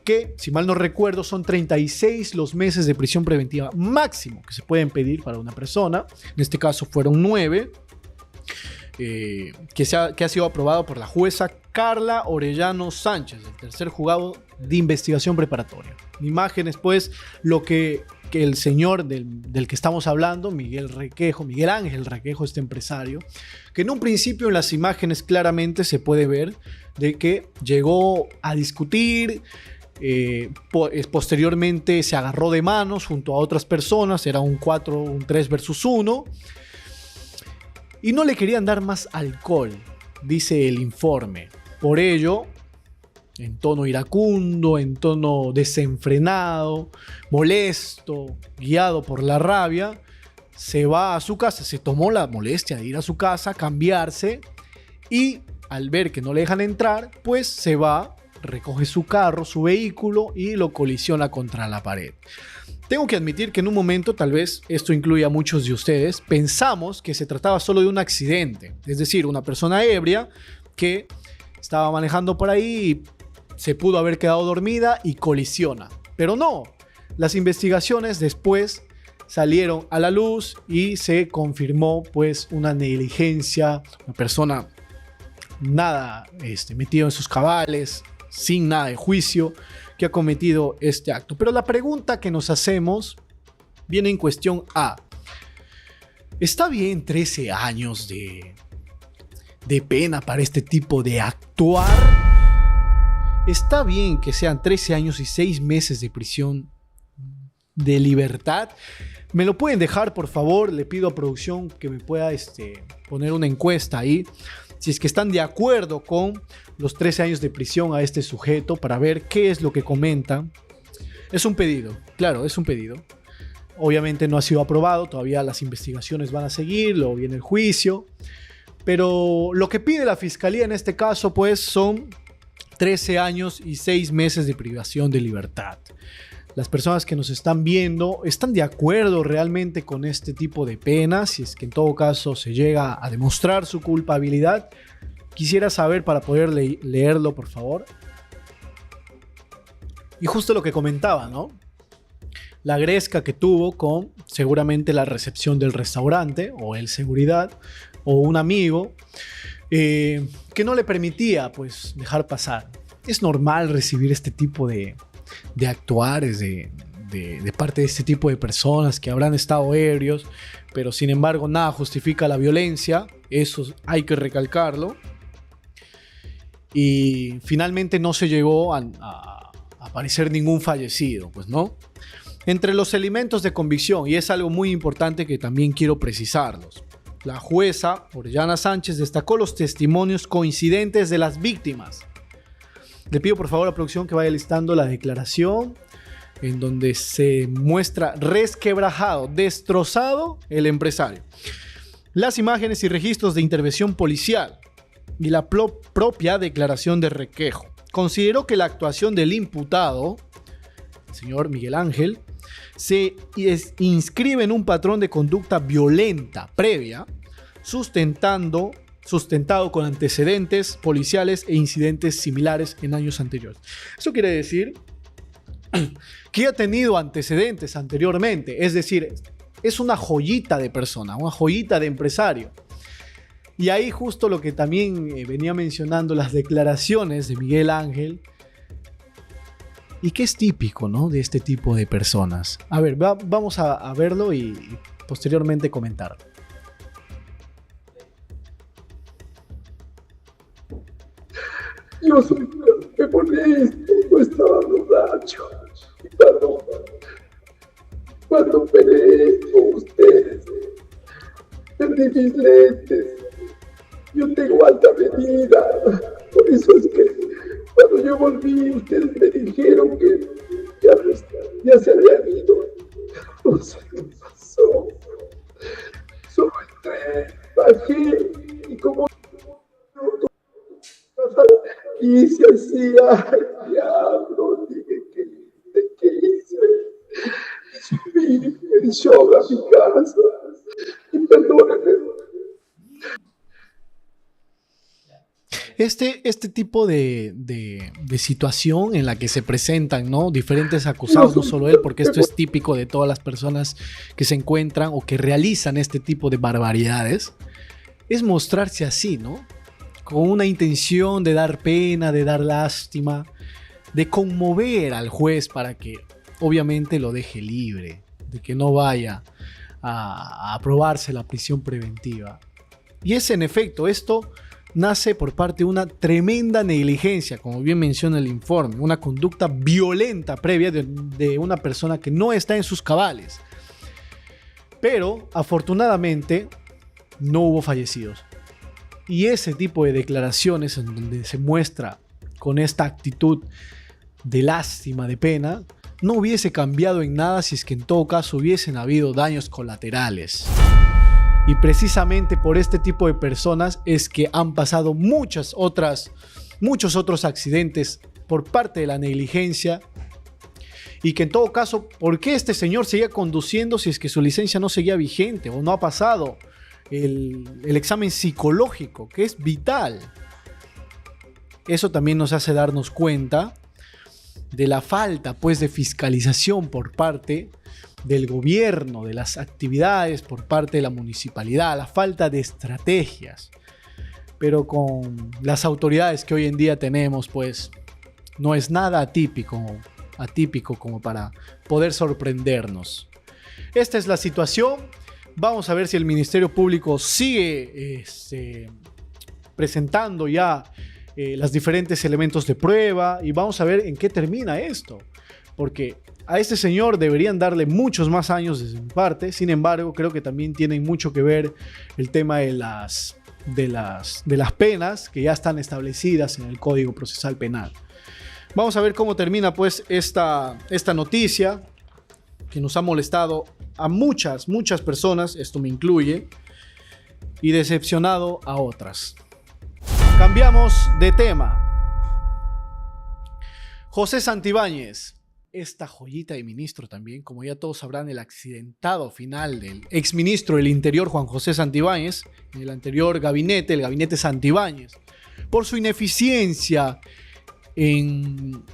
[SPEAKER 3] que, si mal no recuerdo, son 36 los meses de prisión preventiva máximo que se pueden pedir para una persona. En este caso fueron 9, que ha sido aprobado por la jueza Carla Orellano Sánchez, del tercer juzgado de investigación preparatoria. Imágenes, pues, lo que el señor del que estamos hablando, Miguel Ángel Requejo, este empresario, que en un principio en las imágenes claramente se puede ver de que llegó a discutir, posteriormente se agarró de manos junto a otras personas, era un 3 versus 1, y no le querían dar más alcohol, dice el informe. Por ello, en tono iracundo, en tono desenfrenado, molesto, guiado por la rabia, se va a su casa, se tomó la molestia de ir a su casa, cambiarse, y al ver que no le dejan entrar, pues se va, recoge su carro, su vehículo y lo colisiona contra la pared. Tengo que admitir que en un momento, tal vez esto incluye a muchos de ustedes, pensamos que se trataba solo de un accidente, es decir, una persona ebria que estaba manejando por ahí y se pudo haber quedado dormida y colisiona. Pero no, las investigaciones después salieron a la luz y se confirmó pues una negligencia, una persona nada metido en sus cabales, sin nada de juicio, que ha cometido este acto. Pero la pregunta que nos hacemos viene en cuestión A. ¿Está bien 13 años de pena para este tipo de actuar? ¿Está bien que sean 13 años y 6 meses de prisión de libertad? ¿Me lo pueden dejar, por favor? Le pido a producción que me pueda poner una encuesta ahí, si es que están de acuerdo con los 13 años de prisión a este sujeto, para ver qué es lo que comentan. Es un pedido, claro, es un pedido. obviamente no ha sido aprobado, todavía las investigaciones van a seguir, luego viene el juicio. Pero lo que pide la fiscalía en este caso, pues, son 13 años y 6 meses de privación de libertad. Las personas que nos están viendo, ¿están de acuerdo realmente con este tipo de penas? Si es que en todo caso se llega a demostrar su culpabilidad. Quisiera saber para poder leerlo, por favor. Y justo lo que comentaba, ¿no? La gresca que tuvo con seguramente la recepción del restaurante o el seguridad o un amigo que no le permitía pues dejar pasar. Es normal recibir este tipo de actuares de parte de este tipo de personas que habrán estado ebrios, pero sin embargo nada justifica la violencia, eso hay que recalcarlo. Y finalmente no se llegó a aparecer ningún fallecido, pues no. Entre los elementos de convicción, y es algo muy importante que también quiero precisarlos, la jueza Orellana Sánchez destacó los testimonios coincidentes de las víctimas. Le pido por favor a la producción que vaya listando la declaración en donde se muestra resquebrajado, destrozado el empresario. Las imágenes y registros de intervención policial y la propia declaración de requejo. Consideró que la actuación del imputado, el señor Miguel Ángel, se inscribe en un patrón de conducta violenta previa, sustentado con antecedentes policiales e incidentes similares en años anteriores. Eso quiere decir que ha tenido antecedentes anteriormente, es decir, es una joyita de persona, una joyita de empresario. Y ahí justo lo que también venía mencionando, las declaraciones de Miguel Ángel, y que es típico, ¿no?, de este tipo de personas. A ver, vamos a verlo y posteriormente comentarlo.
[SPEAKER 8] Yo soy que por esto no estaba borracho. Cuando peleé con ustedes, perdí mis lentes. Yo tengo alta medida. Por eso es que cuando yo volví, ustedes me dijeron que ya se habían ido. No sé qué pasó. Solo entré, bajé y como hice así, ay, diablo, dije que hice. Y subí el show a mi casa. Y perdónenme.
[SPEAKER 3] Este tipo de situación en la que se presentan, ¿no?, diferentes acusados, no solo él, porque esto es típico de todas las personas que se encuentran o que realizan este tipo de barbaridades, es mostrarse así, ¿no?, con una intención de dar pena, de dar lástima, de conmover al juez para que obviamente lo deje libre, de que no vaya a aprobarse la prisión preventiva. Y es en efecto, esto nace por parte de una tremenda negligencia, como bien menciona el informe, una conducta violenta previa de una persona que no está en sus cabales. Pero afortunadamente no hubo fallecidos. Y ese tipo de declaraciones en donde se muestra con esta actitud de lástima, de pena, no hubiese cambiado en nada si es que en todo caso hubiesen habido daños colaterales. Y precisamente por este tipo de personas es que han pasado muchos otros accidentes por parte de la negligencia. Y que en todo caso, ¿por qué este señor seguía conduciendo si es que su licencia no seguía vigente o no ha pasado el examen psicológico, que es vital? Eso también nos hace darnos cuenta de la falta, pues, de fiscalización por parte del gobierno, de las actividades por parte de la municipalidad, la falta de estrategias. Pero con las autoridades que hoy en día tenemos, pues, no es nada atípico como para poder sorprendernos. Esta es la situación. Vamos a ver si el Ministerio Público sigue presentando ya los diferentes elementos de prueba y vamos a ver en qué termina esto. Porque a este señor deberían darle muchos más años desde mi parte. Sin embargo, creo que también tiene mucho que ver el tema de las penas que ya están establecidas en el Código Procesal Penal. Vamos a ver cómo termina pues esta noticia que nos ha molestado a muchas personas, esto me incluye, y decepcionado a otras. Cambiamos de tema. José Santibáñez, esta joyita de ministro también, como ya todos sabrán, el accidentado final del exministro del Interior, Juan José Santibáñez, en el anterior gabinete, el gabinete Santibáñez, por su ineficiencia en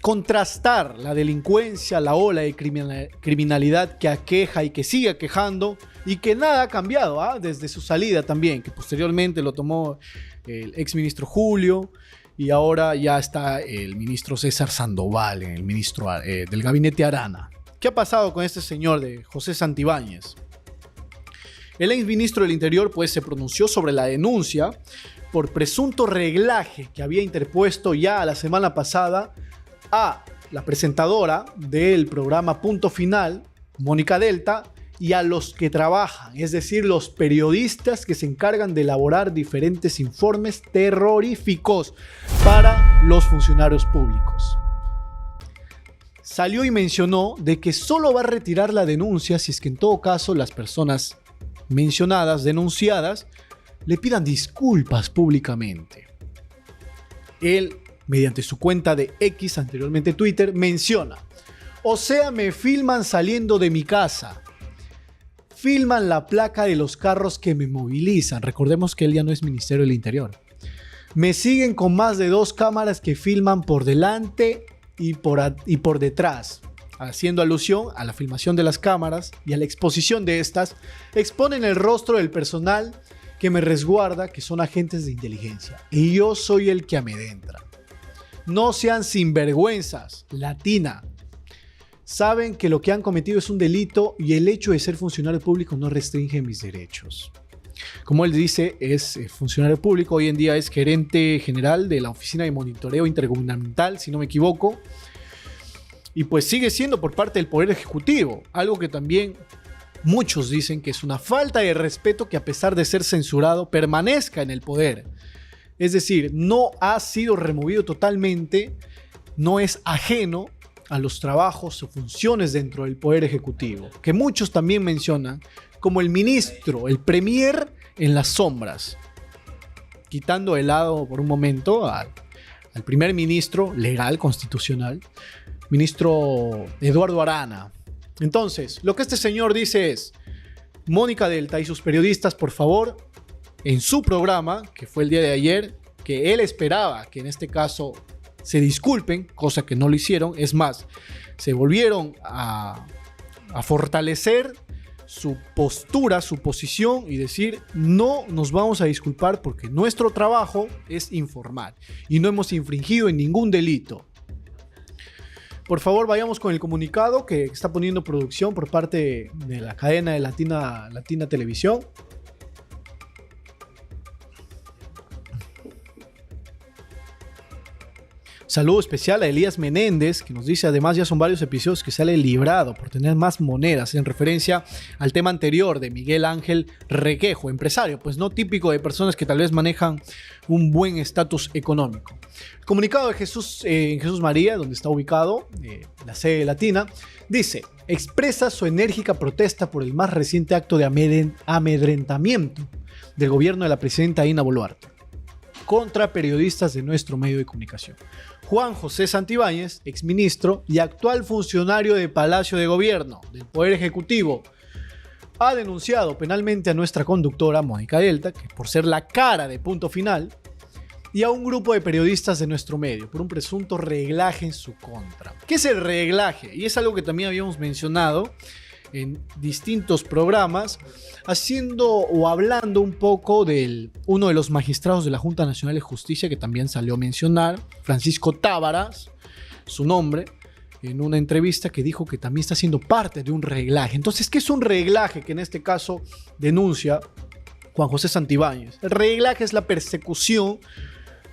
[SPEAKER 3] contrastar la delincuencia, la ola de criminalidad que aqueja y que sigue aquejando y que nada ha cambiado desde su salida también, que posteriormente lo tomó el exministro Julio y ahora ya está el ministro César Sandoval, el ministro del gabinete Arana. ¿Qué ha pasado con este señor de José Santibáñez? El exministro del Interior pues se pronunció sobre la denuncia por presunto reglaje que había interpuesto ya la semana pasada a la presentadora del programa Punto Final, Mónica Delta, y a los que trabajan, es decir, los periodistas que se encargan de elaborar diferentes informes terroríficos para los funcionarios públicos. Salió y mencionó de que solo va a retirar la denuncia si es que en todo caso las personas mencionadas, denunciadas, le pidan disculpas públicamente. Él, mediante su cuenta de X, anteriormente Twitter, menciona: o sea, me filman saliendo de mi casa, filman la placa de los carros que me movilizan. Recordemos que él ya no es Ministerio del Interior. Me siguen con más de 2 cámaras que filman por delante y por detrás. Haciendo alusión a la filmación de las cámaras y a la exposición de estas, exponen el rostro del personal que me resguarda, que son agentes de inteligencia. Y yo soy el que amedrenta. No sean sinvergüenzas, Latina. Saben que lo que han cometido es un delito y el hecho de ser funcionario público no restringe mis derechos. Como él dice, es funcionario público, hoy en día es gerente general de la Oficina de Monitoreo Intergubernamental, si no me equivoco, y pues sigue siendo por parte del Poder Ejecutivo, algo que también muchos dicen que es una falta de respeto que a pesar de ser censurado permanezca en el poder. Es decir, no ha sido removido totalmente, no es ajeno a los trabajos o funciones dentro del Poder Ejecutivo, que muchos también mencionan como el ministro, el premier en las sombras, quitando de lado por un momento al primer ministro legal, constitucional, ministro Eduardo Arana. Entonces, lo que este señor dice es: Mónica Delta y sus periodistas, por favor, en su programa, que fue el día de ayer, que él esperaba que en este caso se disculpen, cosa que no lo hicieron. Es más, se volvieron a fortalecer su postura, su posición y decir: no nos vamos a disculpar porque nuestro trabajo es informar y no hemos infringido en ningún delito. Por favor, vayamos con el comunicado que está poniendo producción por parte de la cadena de Latina Televisión. Saludo especial a Elías Menéndez, que nos dice: además ya son varios episodios que sale librado por tener más monedas, en referencia al tema anterior de Miguel Ángel Requejo, empresario, pues no típico de personas que tal vez manejan un buen estatus económico. El comunicado de Jesús en Jesús María, donde está ubicado la sede latina, dice: expresa su enérgica protesta por el más reciente acto de amedrentamiento del gobierno de la presidenta Dina Boluarte contra periodistas de nuestro medio de comunicación. Juan José Santibáñez, exministro y actual funcionario de Palacio de Gobierno del Poder Ejecutivo, ha denunciado penalmente a nuestra conductora Mónica Delta, que por ser la cara de Punto Final, y a un grupo de periodistas de nuestro medio por un presunto reglaje en su contra. ¿Qué es el reglaje? Y es algo que también habíamos mencionado en distintos programas, haciendo o hablando un poco de uno de los magistrados de la Junta Nacional de Justicia, que también salió a mencionar, Francisco Tábaras, su nombre, en una entrevista, que dijo que también está siendo parte de un reglaje. Entonces, ¿qué es un reglaje que en este caso denuncia Juan José Santibáñez? El reglaje es la persecución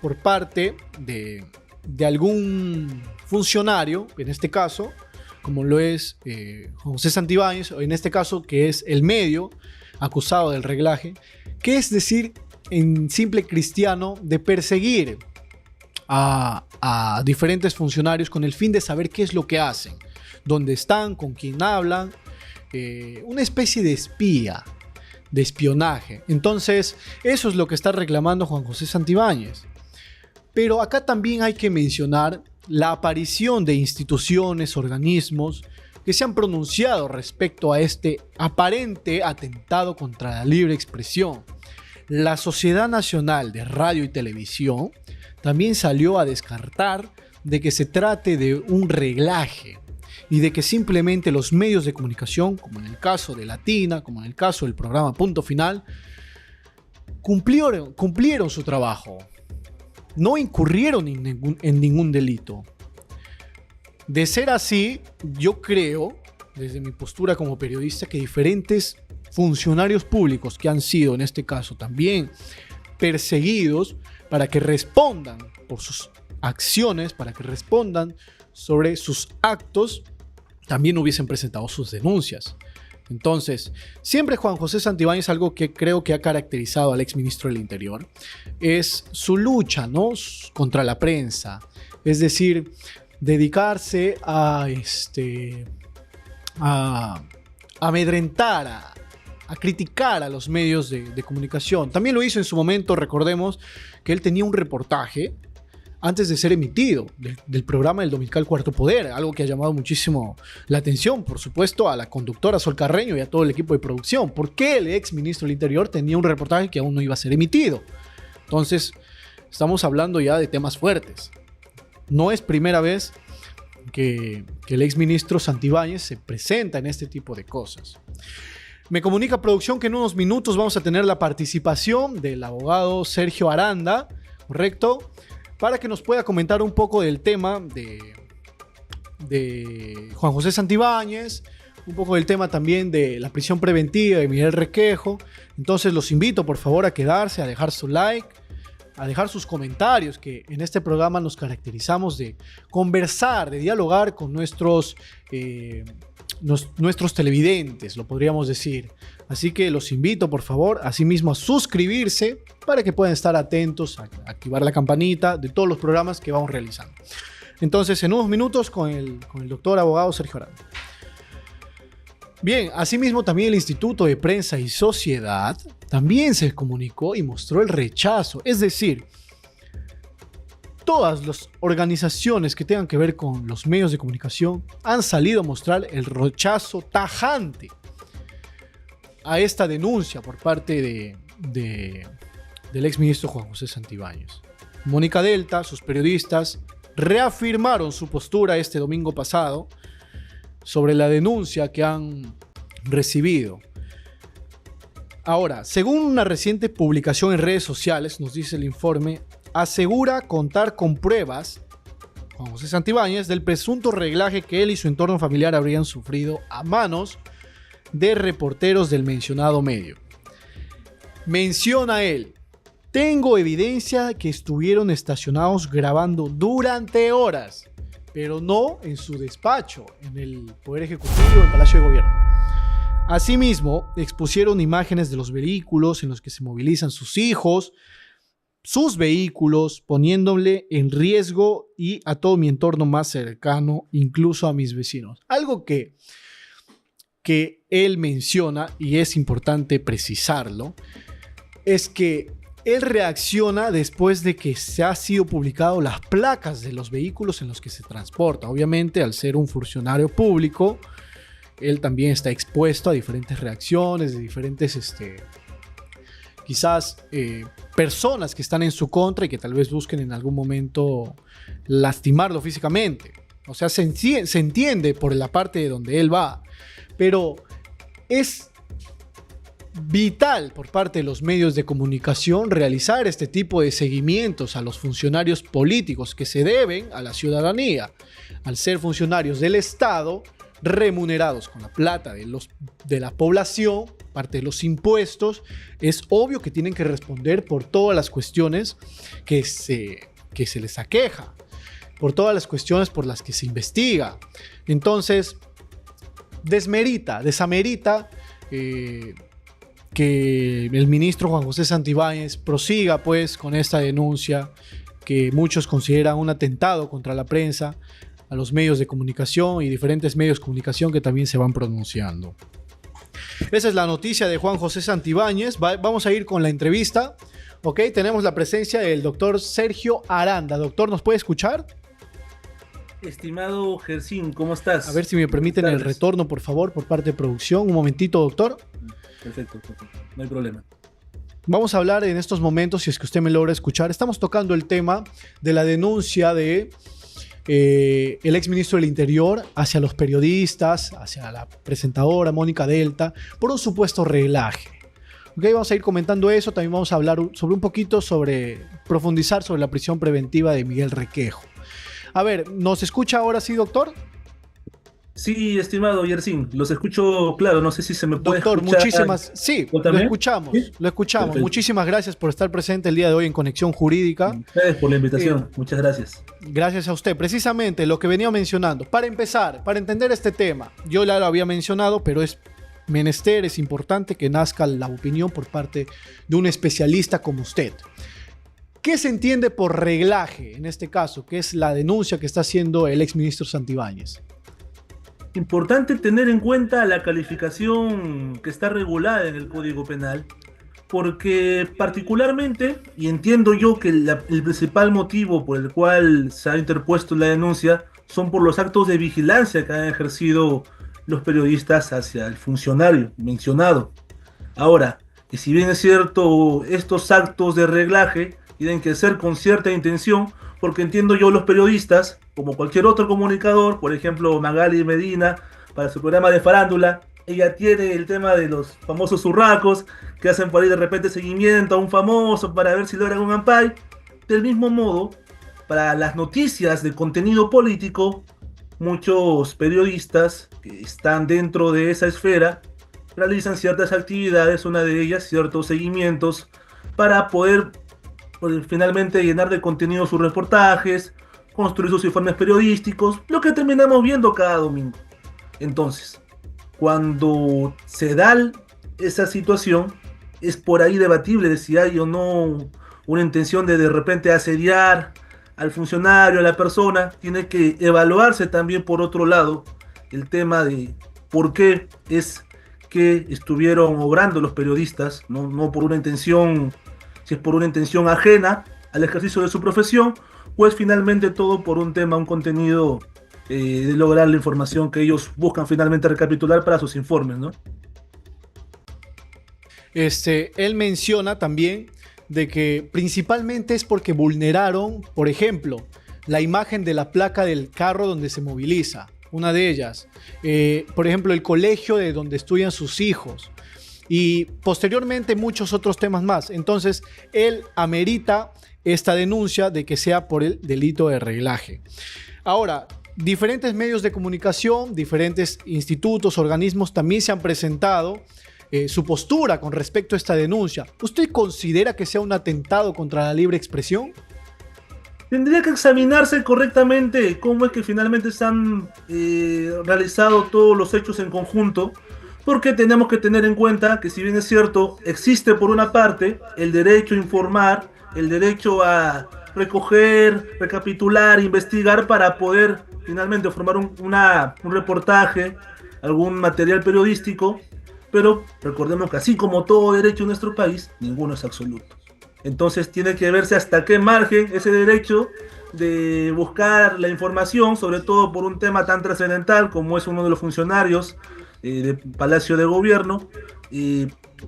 [SPEAKER 3] por parte de algún funcionario, en este caso, como lo es José Santibáñez, o en este caso que es el medio acusado del reglaje, que es decir, en simple cristiano, de perseguir a diferentes funcionarios con el fin de saber qué es lo que hacen, dónde están, con quién hablan, una especie de espía, de espionaje. Entonces, eso es lo que está reclamando Juan José Santibáñez. Pero acá también hay que mencionar la aparición de instituciones, organismos que se han pronunciado respecto a este aparente atentado contra la libre expresión. La Sociedad Nacional de Radio y Televisión también salió a descartar de que se trate de un reglaje y de que simplemente los medios de comunicación, como en el caso de Latina, como en el caso del programa Punto Final, cumplieron su trabajo. No incurrieron en ningún delito. De ser así, yo creo, desde mi postura como periodista, que diferentes funcionarios públicos que han sido, en este caso, también perseguidos para que respondan por sus acciones, para que respondan sobre sus actos, también hubiesen presentado sus denuncias. Entonces, siempre Juan José Santibáñez, algo que creo que ha caracterizado al exministro del Interior, es su lucha, ¿no?, contra la prensa. Es decir, dedicarse a amedrentar, a criticar a los medios de comunicación. También lo hizo en su momento, recordemos, que él tenía un reportaje antes de ser emitido del programa del Dominical Cuarto Poder, algo que ha llamado muchísimo la atención, por supuesto, a la conductora Sol Carreño y a todo el equipo de producción. ¿Por qué el ex ministro del Interior tenía un reportaje que aún no iba a ser emitido? Entonces, estamos hablando ya de temas fuertes. No es primera vez que el ex ministro Santibáñez se presenta en este tipo de cosas. Me comunica producción que en unos minutos vamos a tener la participación del abogado Sergio Aranda, ¿correcto?, para que nos pueda comentar un poco del tema de Juan José Santibáñez, un poco del tema también de la prisión preventiva de Miguel Requejo. Entonces los invito por favor a quedarse, a dejar su like, a dejar sus comentarios, que en este programa nos caracterizamos de conversar, de dialogar con nuestros televidentes, lo podríamos decir. Así que los invito por favor asimismo a suscribirse para que puedan estar atentos, a activar la campanita de todos los programas que vamos realizando. Entonces, en unos minutos con el doctor abogado Sergio Aranda. Bien, asimismo también el Instituto de Prensa y Sociedad también se comunicó y mostró el rechazo. Es decir, todas las organizaciones que tengan que ver con los medios de comunicación han salido a mostrar el rechazo tajante a esta denuncia por parte del exministro Juan José Santibáñez. Mónica Delta, sus periodistas, reafirmaron su postura este domingo pasado sobre la denuncia que han recibido. Ahora, según una reciente publicación en redes sociales, nos dice el informe, asegura contar con pruebas, Juan José Santibáñez, del presunto reglaje que él y su entorno familiar habrían sufrido a manos de reporteros del mencionado medio. Menciona él, tengo evidencia que estuvieron estacionados grabando durante horas, pero no en su despacho, en el Poder Ejecutivo o el Palacio de Gobierno. Asimismo, expusieron imágenes de los vehículos en los que se movilizan sus hijos, sus vehículos, poniéndole en riesgo y a todo mi entorno más cercano, incluso a mis vecinos. Algo que él menciona, y es importante precisarlo, es que él reacciona después de que se han sido publicadas las placas de los vehículos en los que se transporta. Obviamente, al ser un funcionario público, él también está expuesto a diferentes reacciones de diferentes quizás personas que están en su contra y que tal vez busquen en algún momento lastimarlo físicamente. O sea, se entiende por la parte de donde él va, pero es vital por parte de los medios de comunicación realizar este tipo de seguimientos a los funcionarios políticos que se deben a la ciudadanía. Al ser funcionarios del Estado, remunerados con la plata de la población, parte de los impuestos, es obvio que tienen que responder por todas las cuestiones que se les aqueja, por todas las cuestiones por las que se investiga. Entonces, desamerita que el ministro Juan José Santibáñez prosiga pues con esta denuncia que muchos consideran un atentado contra la prensa, a los medios de comunicación y diferentes medios de comunicación que también se van pronunciando. Esa es la noticia de Juan José Santibáñez. Vamos a ir con la entrevista. Ok, tenemos la presencia del doctor Sergio Aranda. Doctor, ¿nos puede escuchar?
[SPEAKER 9] Estimado Gersin, ¿cómo estás?
[SPEAKER 3] A ver si me permiten el retorno, por favor, por parte de producción. Un momentito, doctor.
[SPEAKER 9] Perfecto, no hay problema.
[SPEAKER 3] Vamos a hablar en estos momentos, si es que usted me logra escuchar. Estamos tocando el tema de la denuncia de el exministro del Interior hacia los periodistas, hacia la presentadora Mónica Delta, por un supuesto reglaje. Okay, vamos a ir comentando eso. También vamos a hablar sobre un poquito profundizar sobre la prisión preventiva de Miguel Requejo. A ver, ¿nos escucha ahora sí, doctor?
[SPEAKER 9] Sí, estimado Yersin, los escucho claro, no sé si se me puede
[SPEAKER 3] doctor,
[SPEAKER 9] escuchar.
[SPEAKER 3] Muchísimas, sí, lo escuchamos, ¿sí? Lo escuchamos. Perfecto. Muchísimas gracias por estar presente el día de hoy en Conexión Jurídica.
[SPEAKER 9] Gracias por la invitación, muchas gracias.
[SPEAKER 3] Gracias a usted. Precisamente lo que venía mencionando, para empezar, para entender este tema, yo ya lo había mencionado, pero es importante que nazca la opinión por parte de un especialista como usted. ¿Qué se entiende por reglaje en este caso, que es la denuncia que está haciendo el exministro Santibáñez?
[SPEAKER 9] Importante tener en cuenta la calificación que está regulada en el Código Penal, porque particularmente, y entiendo yo que el principal motivo por el cual se ha interpuesto la denuncia son por los actos de vigilancia que han ejercido los periodistas hacia el funcionario mencionado. Ahora, y si bien es cierto, estos actos de reglaje tienen que ser con cierta intención, porque entiendo yo los periodistas, como cualquier otro comunicador, por ejemplo Magali Medina, para su programa de farándula, ella tiene el tema de los famosos zurracos, que hacen por ahí de repente seguimiento a un famoso para ver si logran un ampay. Del mismo modo, para las noticias de contenido político, muchos periodistas que están dentro de esa esfera realizan ciertas actividades, una de ellas ciertos seguimientos, para poder finalmente llenar de contenido sus reportajes, construir sus informes periodísticos, lo que terminamos viendo cada domingo. Entonces, cuando se da esa situación, es por ahí debatible de si hay o no una intención de repente asediar al funcionario, a la persona. Tiene que evaluarse también por otro lado el tema de por qué es que estuvieron obrando los periodistas, no por una intención, si es por una intención ajena al ejercicio de su profesión, o es finalmente todo por un tema, un contenido de lograr la información que ellos buscan finalmente recapitular para sus informes, ¿no?
[SPEAKER 3] Él menciona también de que principalmente es porque vulneraron, por ejemplo, la imagen de la placa del carro donde se moviliza, una de ellas, por ejemplo, el colegio de donde estudian sus hijos, y posteriormente muchos otros temas más. Entonces, él amerita esta denuncia de que sea por el delito de reglaje. Ahora, diferentes medios de comunicación, diferentes institutos, organismos también se han presentado su postura con respecto a esta denuncia. ¿Usted considera que sea un atentado contra la libre expresión?
[SPEAKER 9] Tendría que examinarse correctamente cómo es que finalmente se han realizado todos los hechos en conjunto, porque tenemos que tener en cuenta que, si bien es cierto, existe por una parte el derecho a informar, el derecho a recoger, recapitular, investigar para poder finalmente formar un reportaje, algún material periodístico, pero recordemos que así como todo derecho en nuestro país, ninguno es absoluto. Entonces tiene que verse hasta qué margen ese derecho de buscar la información, sobre todo por un tema tan trascendental como es uno de los funcionarios de Palacio de Gobierno,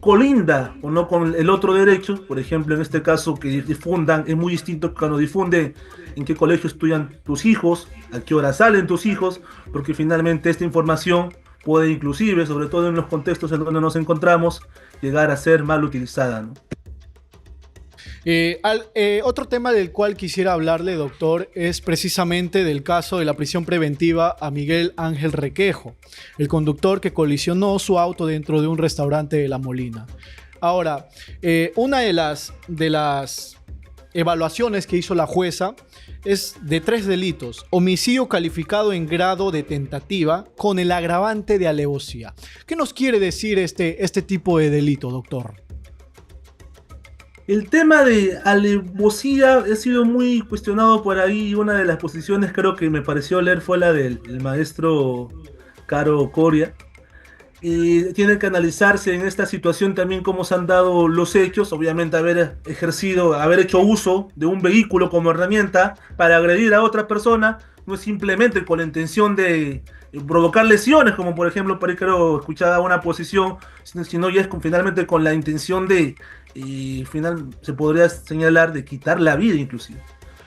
[SPEAKER 9] colinda o no con el otro derecho. Por ejemplo, en este caso, que difundan, es muy distinto cuando difunde en qué colegio estudian tus hijos, a qué hora salen tus hijos, porque finalmente esta información puede inclusive, sobre todo en los contextos en donde nos encontramos, llegar a ser mal utilizada, ¿no?
[SPEAKER 3] Otro tema del cual quisiera hablarle, doctor, es precisamente del caso de la prisión preventiva a Miguel Ángel Requejo, el conductor que colisionó su auto dentro de un restaurante de La Molina. Ahora, una de las evaluaciones que hizo la jueza es de 3 delitos: homicidio calificado en grado de tentativa con el agravante de alevosía. ¿Qué nos quiere decir este tipo de delito, doctor?
[SPEAKER 9] El tema de alevosía ha sido muy cuestionado por ahí. Una de las posiciones, creo que me pareció leer, fue la del maestro Caro Coria. tiene que analizarse en esta situación también cómo se han dado los hechos, obviamente haber hecho uso de un vehículo como herramienta para agredir a otra persona, no es simplemente con la intención de provocar lesiones, como por ejemplo, por ahí creo escuchaba una posición, sino ya es finalmente con la intención de, se podría señalar de quitar la vida inclusive.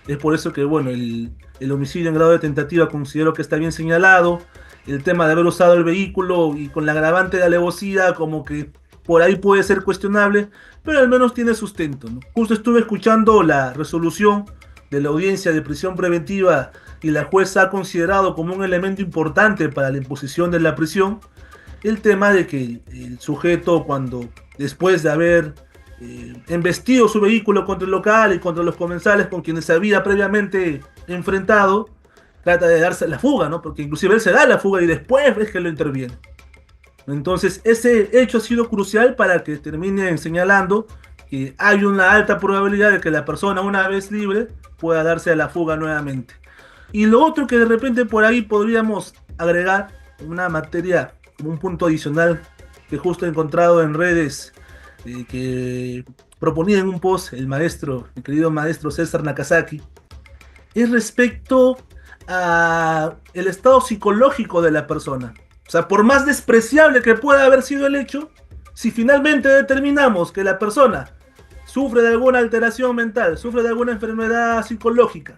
[SPEAKER 9] Es por eso que, bueno, el homicidio en grado de tentativa considero que está bien señalado. El tema de haber usado el vehículo y con la agravante de alevosía, como que por ahí puede ser cuestionable, pero al menos tiene sustento, ¿no? Justo estuve escuchando la resolución de la audiencia de prisión preventiva y la jueza ha considerado como un elemento importante para la imposición de la prisión el tema de que el sujeto, cuando después de haber embestido su vehículo contra el local y contra los comensales con quienes se había previamente enfrentado, trata de darse la fuga, ¿no? Porque inclusive él se da la fuga y después es que lo interviene. Entonces, ese hecho ha sido crucial para que terminen señalando que hay una alta probabilidad de que la persona, una vez libre, pueda darse a la fuga nuevamente. Y lo otro que de repente por ahí podríamos agregar, una materia, como un punto adicional que justo he encontrado en redes, que proponía en un post el querido maestro César Nakazaki, es respecto a el estado psicológico de la persona. O sea, por más despreciable que pueda haber sido el hecho, si finalmente determinamos que la persona sufre de alguna alteración mental, sufre de alguna enfermedad psicológica,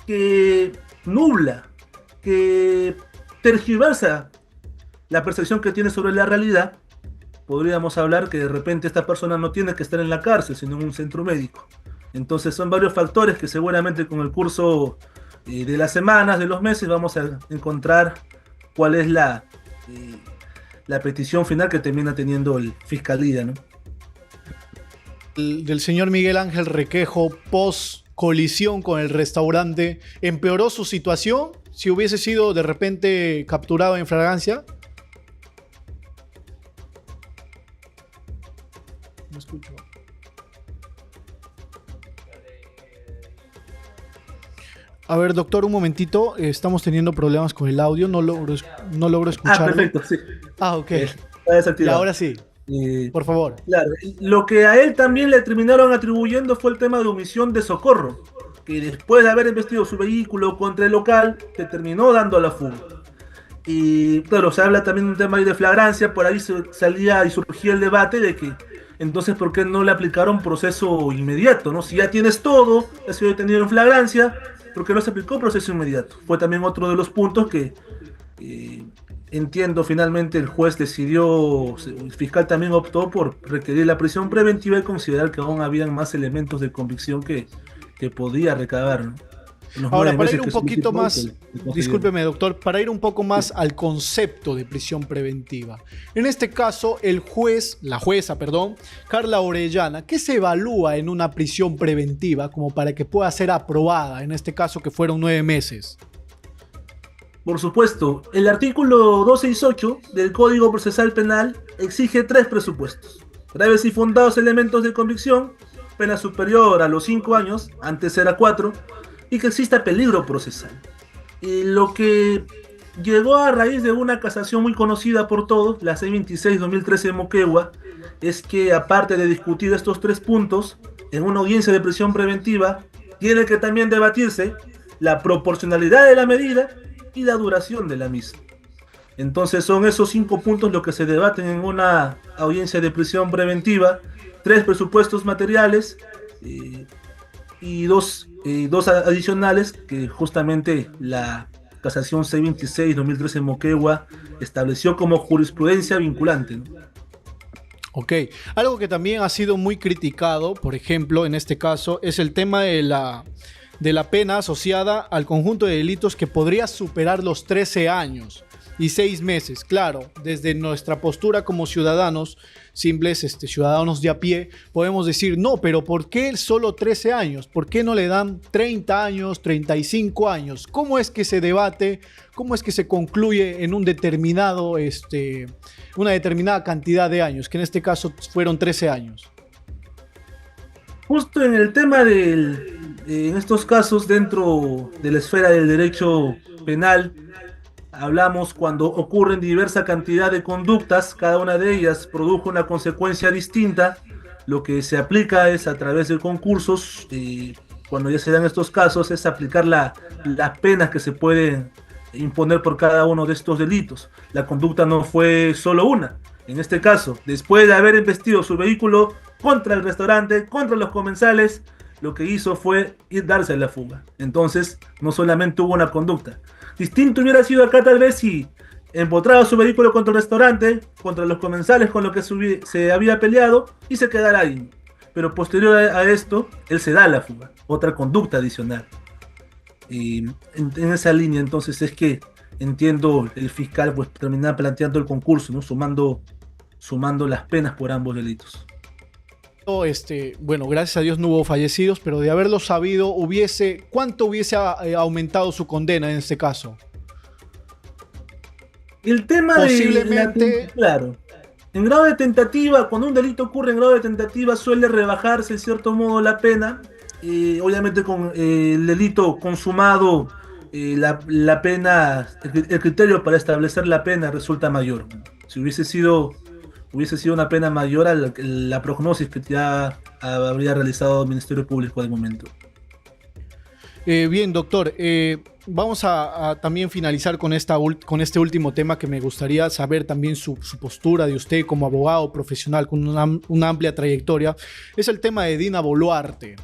[SPEAKER 9] que nubla, que tergiversa la percepción que tiene sobre la realidad, podríamos hablar que de repente esta persona no tiene que estar en la cárcel, sino en un centro médico. Entonces son varios factores que seguramente con el curso de las semanas, de los meses, vamos a encontrar cuál es la petición final que termina teniendo el Fiscalía, ¿no?
[SPEAKER 3] Del señor Miguel Ángel Requejo, post colisión con el restaurante, ¿empeoró su situación si hubiese sido de repente capturado en flagrancia? No escucho. A ver, doctor, un momentito. Estamos teniendo problemas con el audio. No logro escucharlo.
[SPEAKER 9] Ah, perfecto, sí.
[SPEAKER 3] Ah, ok.
[SPEAKER 9] Está desactivado.
[SPEAKER 3] Y ahora sí. Por favor.
[SPEAKER 9] Claro, lo que a él también le terminaron atribuyendo fue el tema de omisión de socorro, que después de haber embestido su vehículo contra el local, se terminó dando la fuga. Y claro, se habla también de un tema ahí de flagrancia, por ahí salía y surgía el debate de que entonces ¿por qué no le aplicaron proceso inmediato, ¿no? Si ya tienes todo, ha sido detenido en flagrancia, ¿por qué no se aplicó proceso inmediato? Fue también otro de los puntos que entiendo finalmente el juez decidió, el fiscal también optó por requerir la prisión preventiva y considerar que aún habían más elementos de convicción que podía recabar, ¿no?
[SPEAKER 3] Ahora, para ir un poquito más, discúlpeme doctor, para ir un poco más al concepto de prisión preventiva. En este caso, la jueza, Carla Orellana, ¿qué se evalúa en una prisión preventiva como para que pueda ser aprobada? En este caso que fueron 9 meses.
[SPEAKER 9] Por supuesto, el artículo 268 del Código Procesal Penal exige 3 presupuestos: graves y fundados elementos de convicción, pena superior a los 5 años, antes era 4, y que exista peligro procesal. Y lo que llegó a raíz de una casación muy conocida por todos, la 626-2013 de Moquegua, es que aparte de discutir estos 3 puntos, en una audiencia de prisión preventiva, tiene que también debatirse la proporcionalidad de la medida y la duración de la misma. Entonces son esos 5 puntos los que se debaten en una audiencia de prisión preventiva: 3 presupuestos materiales y dos adicionales que justamente la casación C26-2013 Moquegua estableció como jurisprudencia vinculante, ¿no?
[SPEAKER 3] Ok, algo que también ha sido muy criticado, por ejemplo, en este caso, es el tema de la pena asociada al conjunto de delitos que podría superar los 13 años y 6 meses. Claro, desde nuestra postura como ciudadanos, simples ciudadanos de a pie, podemos decir, no, pero ¿por qué solo 13 años? ¿Por qué no le dan 30 años, 35 años? ¿Cómo es que se debate? ¿Cómo es que se concluye en un determinado, una determinada cantidad de años? Que en este caso fueron 13 años.
[SPEAKER 9] Justo en el tema en estos casos, dentro de la esfera del derecho penal, hablamos cuando ocurren diversa cantidad de conductas, cada una de ellas produjo una consecuencia distinta. Lo que se aplica es a través de concursos, cuando ya se dan estos casos, es aplicar las penas que se pueden imponer por cada uno de estos delitos. La conducta no fue solo una. En este caso, después de haber embestido su vehículo contra el restaurante, contra los comensales, lo que hizo fue darse a la fuga. Entonces, no solamente hubo una conducta. Distinto hubiera sido acá tal vez si empotraba su vehículo contra el restaurante, contra los comensales con los que se había peleado y se quedara ahí. Pero posterior a esto, él se da a la fuga. Otra conducta adicional. Y en esa línea entonces es que entiendo el fiscal pues terminar planteando el concurso, ¿no? Sumando las penas por ambos delitos.
[SPEAKER 3] Bueno, gracias a Dios no hubo fallecidos, pero de haberlo sabido, ¿cuánto hubiese aumentado su condena en este caso?
[SPEAKER 9] El tema
[SPEAKER 3] posiblemente,
[SPEAKER 9] claro. En grado de tentativa, cuando un delito ocurre en grado de tentativa, suele rebajarse en cierto modo la pena. Obviamente con el delito consumado, la pena, el criterio para establecer la pena resulta mayor. Si hubiese sido una pena mayor a la prognosis que ya habría realizado el Ministerio Público de momento.
[SPEAKER 3] Bien, doctor, vamos a también finalizar con este último tema, que me gustaría saber también su postura de usted como abogado profesional con una amplia trayectoria. Es el tema de Dina Boluarte.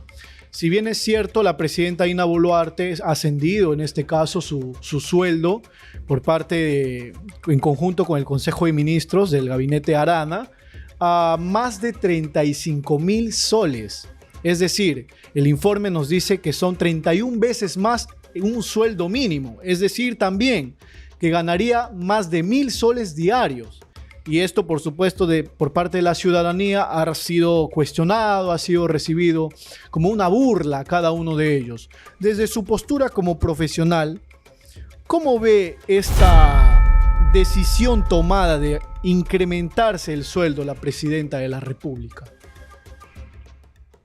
[SPEAKER 3] Si bien es cierto, la presidenta Dina Boluarte ha ascendido en este caso su sueldo por parte en conjunto con el Consejo de Ministros del gabinete Arana a más de 35.000 soles. Es decir, el informe nos dice que son 31 veces más un sueldo mínimo. Es decir, también que ganaría más de 1.000 soles diarios. Y esto, por supuesto, por parte de la ciudadanía ha sido cuestionado, ha sido recibido como una burla a cada uno de ellos. Desde su postura como profesional, ¿cómo ve esta decisión tomada de incrementarse el sueldo de la presidenta de la República?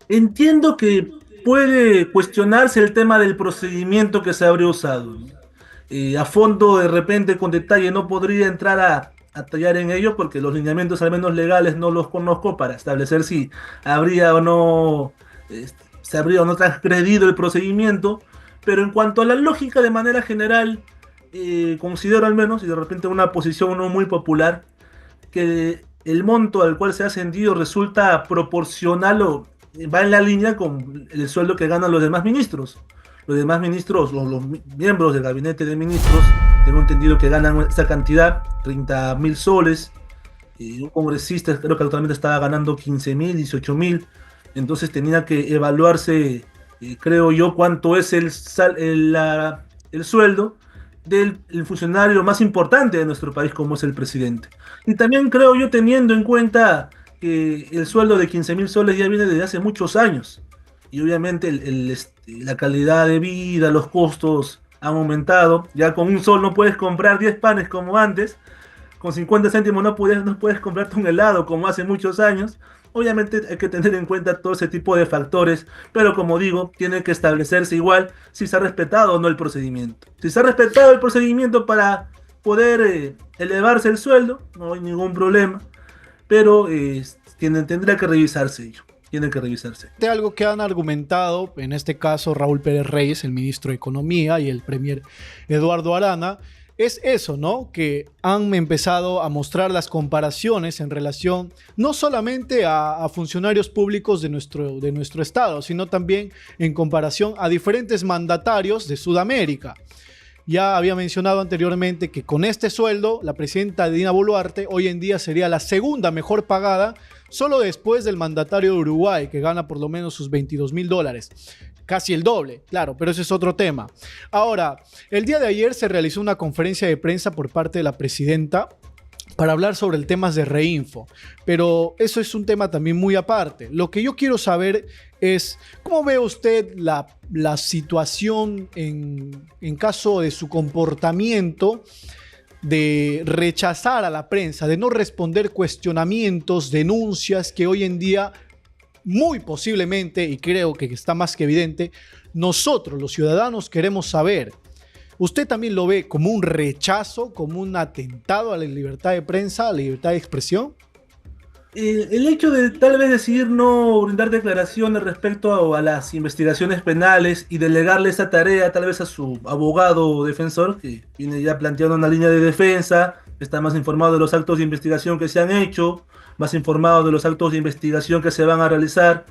[SPEAKER 9] Entiendo que puede cuestionarse el tema del procedimiento que se habría usado. A fondo, de repente, con detalle, no podría entrar a tallar en ello porque los lineamientos, al menos legales, no los conozco para establecer si habría o no se habría o no transgredido el procedimiento. Pero en cuanto a la lógica, de manera general, considero al menos, y de repente una posición no muy popular, que el monto al cual se ha ascendido resulta proporcional o va en la línea con el sueldo que ganan los demás ministros. Los demás ministros, los miembros del gabinete de ministros, tengo entendido que ganan esa cantidad, 30.000 soles. Un congresista creo que actualmente estaba ganando 15.000, 18.000. Entonces tenía que evaluarse, creo yo, cuánto es el sueldo del funcionario más importante de nuestro país, como es el presidente. Y también creo yo, teniendo en cuenta que el sueldo de 15.000 soles ya viene desde hace muchos años. Y obviamente la calidad de vida, los costos han aumentado. Ya con un sol no puedes comprar 10 panes como antes. Con 50 céntimos no puedes comprarte un helado como hace muchos años. Obviamente hay que tener en cuenta todo ese tipo de factores. Pero como digo, tiene que establecerse igual si se ha respetado o no el procedimiento. Si se ha respetado el procedimiento para poder elevarse el sueldo, no hay ningún problema. Pero tendría que revisarse ello. Tiene que revisarse.
[SPEAKER 3] Algo que han argumentado, en este caso Raúl Pérez Reyes, el ministro de Economía, y el premier Eduardo Arana, es eso, ¿no? Que han empezado a mostrar las comparaciones en relación no solamente a funcionarios públicos de nuestro estado, sino también en comparación a diferentes mandatarios de Sudamérica. Ya había mencionado anteriormente que con este sueldo, la presidenta Dina Boluarte hoy en día sería la segunda mejor pagada, solo después del mandatario de Uruguay, que gana por lo menos sus $22.000. Casi el doble, claro, pero ese es otro tema. Ahora, el día de ayer se realizó una conferencia de prensa por parte de la presidenta para hablar sobre el tema de Reinfo, pero eso es un tema también muy aparte. Lo que yo quiero saber es, ¿cómo ve usted la situación en caso de su comportamiento de rechazar a la prensa, de no responder cuestionamientos, denuncias que hoy en día muy posiblemente, y creo que está más que evidente, nosotros los ciudadanos queremos saber? ¿Usted también lo ve como un rechazo, como un atentado a la libertad de prensa, a la libertad de expresión?
[SPEAKER 9] El hecho de tal vez decidir no brindar declaraciones respecto a las investigaciones penales y delegarle esa tarea tal vez a su abogado defensor, que viene ya planteando una línea de defensa, está más informado de los actos de investigación que se han hecho, más informado de los actos de investigación que se van a realizar,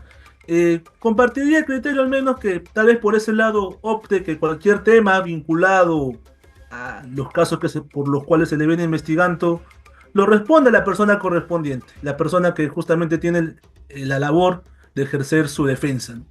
[SPEAKER 9] compartiría el criterio al menos que tal vez por ese lado opte que cualquier tema vinculado a los casos por los cuales se le viene investigando lo responde la persona correspondiente, la persona que justamente tiene la labor de ejercer su defensa, ¿no?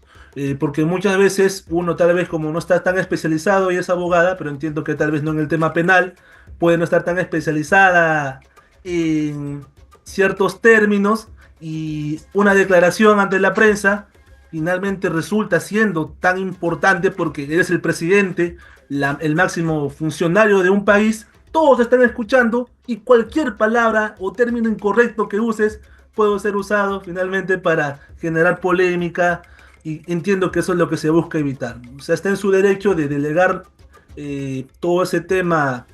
[SPEAKER 9] Porque muchas veces uno tal vez como no está tan especializado y es abogada, pero entiendo que tal vez no en el tema penal, puede no estar tan especializada en ciertos términos y una declaración ante la prensa finalmente resulta siendo tan importante porque eres el presidente, el máximo funcionario de un país. Todos están escuchando y cualquier palabra o término incorrecto que uses puede ser usado finalmente para generar polémica, y entiendo que eso es lo que se busca evitar. O sea, está en su derecho de delegar todo ese tema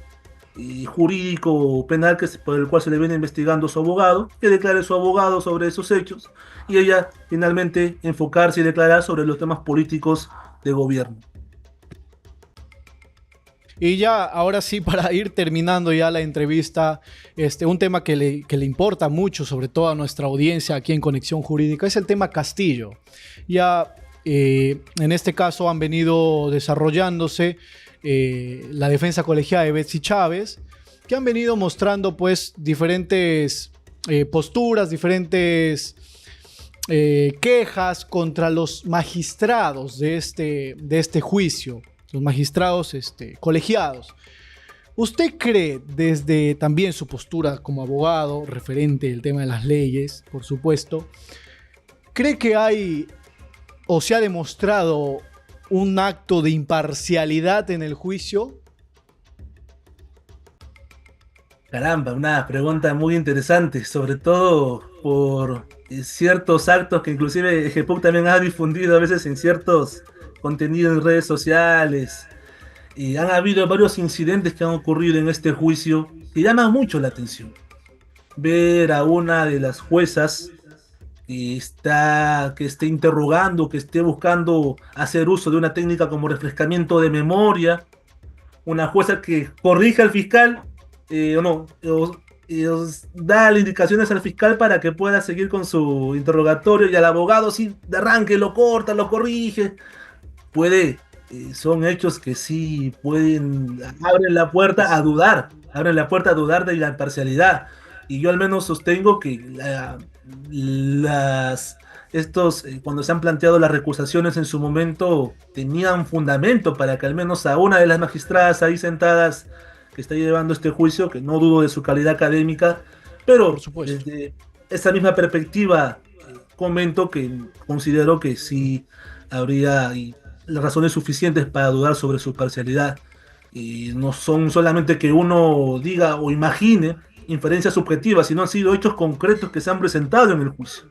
[SPEAKER 9] jurídico o penal por el cual se le viene investigando su abogado, que declare su abogado sobre esos hechos y ella finalmente enfocarse y declarar sobre los temas políticos de gobierno.
[SPEAKER 3] Y ya, ahora sí, para ir terminando ya la entrevista, un tema que le importa mucho, sobre todo a nuestra audiencia aquí en Conexión Jurídica, es el tema Castillo. Ya en este caso han venido desarrollándose la defensa colegiada de Betsy Chávez, que han venido mostrando pues diferentes posturas, diferentes quejas contra los magistrados de este juicio. Los magistrados colegiados. ¿Usted cree, desde también su postura como abogado, referente al tema de las leyes, por supuesto, cree que hay o se ha demostrado un acto de imparcialidad en el juicio?
[SPEAKER 9] Caramba, una pregunta muy interesante, sobre todo por ciertos actos que inclusive GEPUC también ha difundido a veces en ciertos contenido en redes sociales, y han habido varios incidentes que han ocurrido en este juicio que llaman mucho la atención. Ver a una de las juezas que esté interrogando, que esté buscando hacer uso de una técnica como refrescamiento de memoria, una jueza que corrige al fiscal da las indicaciones al fiscal para que pueda seguir con su interrogatorio, y al abogado sí de arranque lo corta, lo corrige. Son hechos que sí abren la puerta a dudar de la imparcialidad, y yo al menos sostengo que cuando se han planteado las recusaciones en su momento tenían fundamento para que al menos a una de las magistradas ahí sentadas que está llevando este juicio, que no dudo de su calidad académica, pero desde esa misma perspectiva comento que considero que sí habría las razones suficientes para dudar sobre su parcialidad, y no son solamente que uno diga o imagine inferencias subjetivas, sino han sido hechos concretos que se han presentado en el juicio.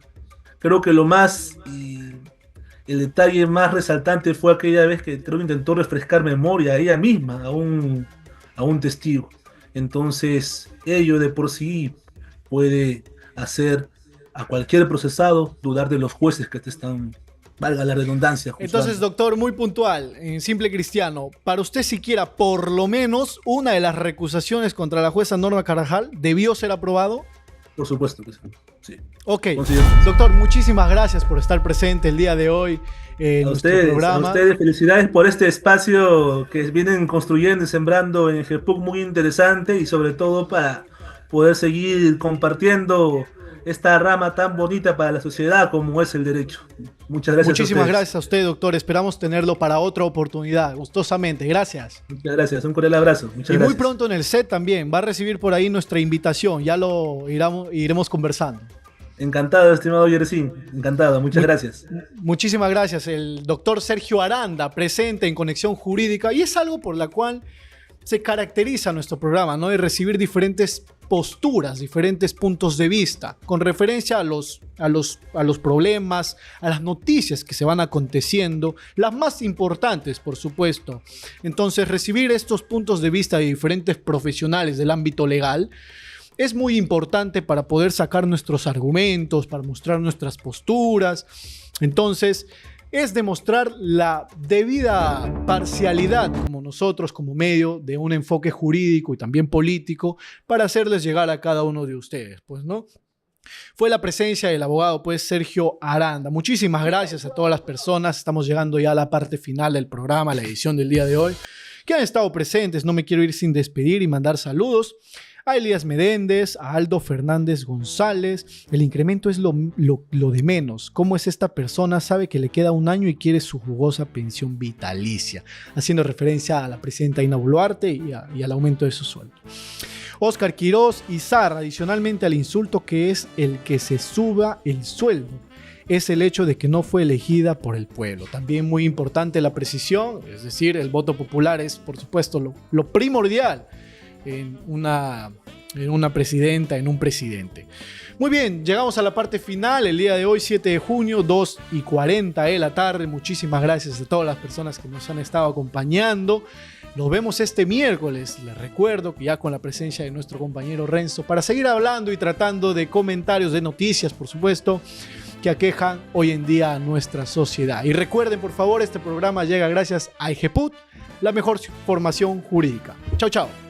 [SPEAKER 9] Creo que el detalle más resaltante fue aquella vez que creo que intentó refrescar memoria a ella misma, a un testigo. Entonces ello de por sí puede hacer a cualquier procesado dudar de los jueces que te están, valga la redundancia, juzgando.
[SPEAKER 3] Entonces, doctor, muy puntual, en simple cristiano, para usted siquiera por lo menos una de las recusaciones contra la jueza Norma Carvajal debió ser aprobado.
[SPEAKER 9] Por supuesto que sí.
[SPEAKER 3] Ok, doctor, muchísimas gracias por estar presente el día de hoy en nuestro programa.
[SPEAKER 9] A ustedes, felicidades por este espacio que vienen construyendo y sembrando en GEPUC, muy interesante, y sobre todo para poder seguir compartiendo esta rama tan bonita para la sociedad como es el derecho. Muchas gracias.
[SPEAKER 3] Muchísimas gracias a usted, doctor. Esperamos tenerlo para otra oportunidad, gustosamente. Gracias.
[SPEAKER 9] Muchas gracias. Un cordial abrazo. Muchas gracias.
[SPEAKER 3] Muy pronto en el set también va a recibir por ahí nuestra invitación. Ya lo iremos conversando.
[SPEAKER 9] Encantado, estimado Yersín. Encantado. Muchas gracias.
[SPEAKER 3] Muchísimas gracias. El doctor Sergio Aranda, presente en Conexión Jurídica, y es algo por la cual se caracteriza nuestro programa, ¿no? De recibir diferentes posturas, diferentes puntos de vista, con referencia a los problemas, a las noticias que se van aconteciendo, las más importantes, por supuesto. Entonces, recibir estos puntos de vista de diferentes profesionales del ámbito legal es muy importante para poder sacar nuestros argumentos, para mostrar nuestras posturas. Entonces, es demostrar la debida parcialidad como nosotros, como medio de un enfoque jurídico y también político para hacerles llegar a cada uno de ustedes, pues, ¿no? Fue la presencia del abogado, pues, Sergio Aranda. Muchísimas gracias a todas las personas. Estamos llegando ya a la parte final del programa, la edición del día de hoy, que han estado presentes. No me quiero ir sin despedir y mandar saludos a Elías Menéndez, a Aldo Fernández González. El incremento es lo de menos. ¿Cómo es esta persona? Sabe que le queda un año y quiere su jugosa pensión vitalicia, haciendo referencia a la presidenta Dina Boluarte y al aumento de su sueldo. Oscar Quiroz Izar, adicionalmente al insulto que es el que se suba el sueldo, es el hecho de que no fue elegida por el pueblo. También muy importante la precisión, es decir, el voto popular es, por supuesto, lo primordial en una presidenta, en un presidente. Muy bien, llegamos a la parte final, el día de hoy, 7 de junio, 2:40 de la tarde. Muchísimas gracias a todas las personas que nos han estado acompañando. Nos vemos este miércoles, les recuerdo que ya con la presencia de nuestro compañero Renzo, para seguir hablando y tratando de comentarios, de noticias, por supuesto, que aquejan hoy en día a nuestra sociedad. Y recuerden, por favor, este programa llega gracias a EGEPUT, la mejor formación jurídica. Chao, chao.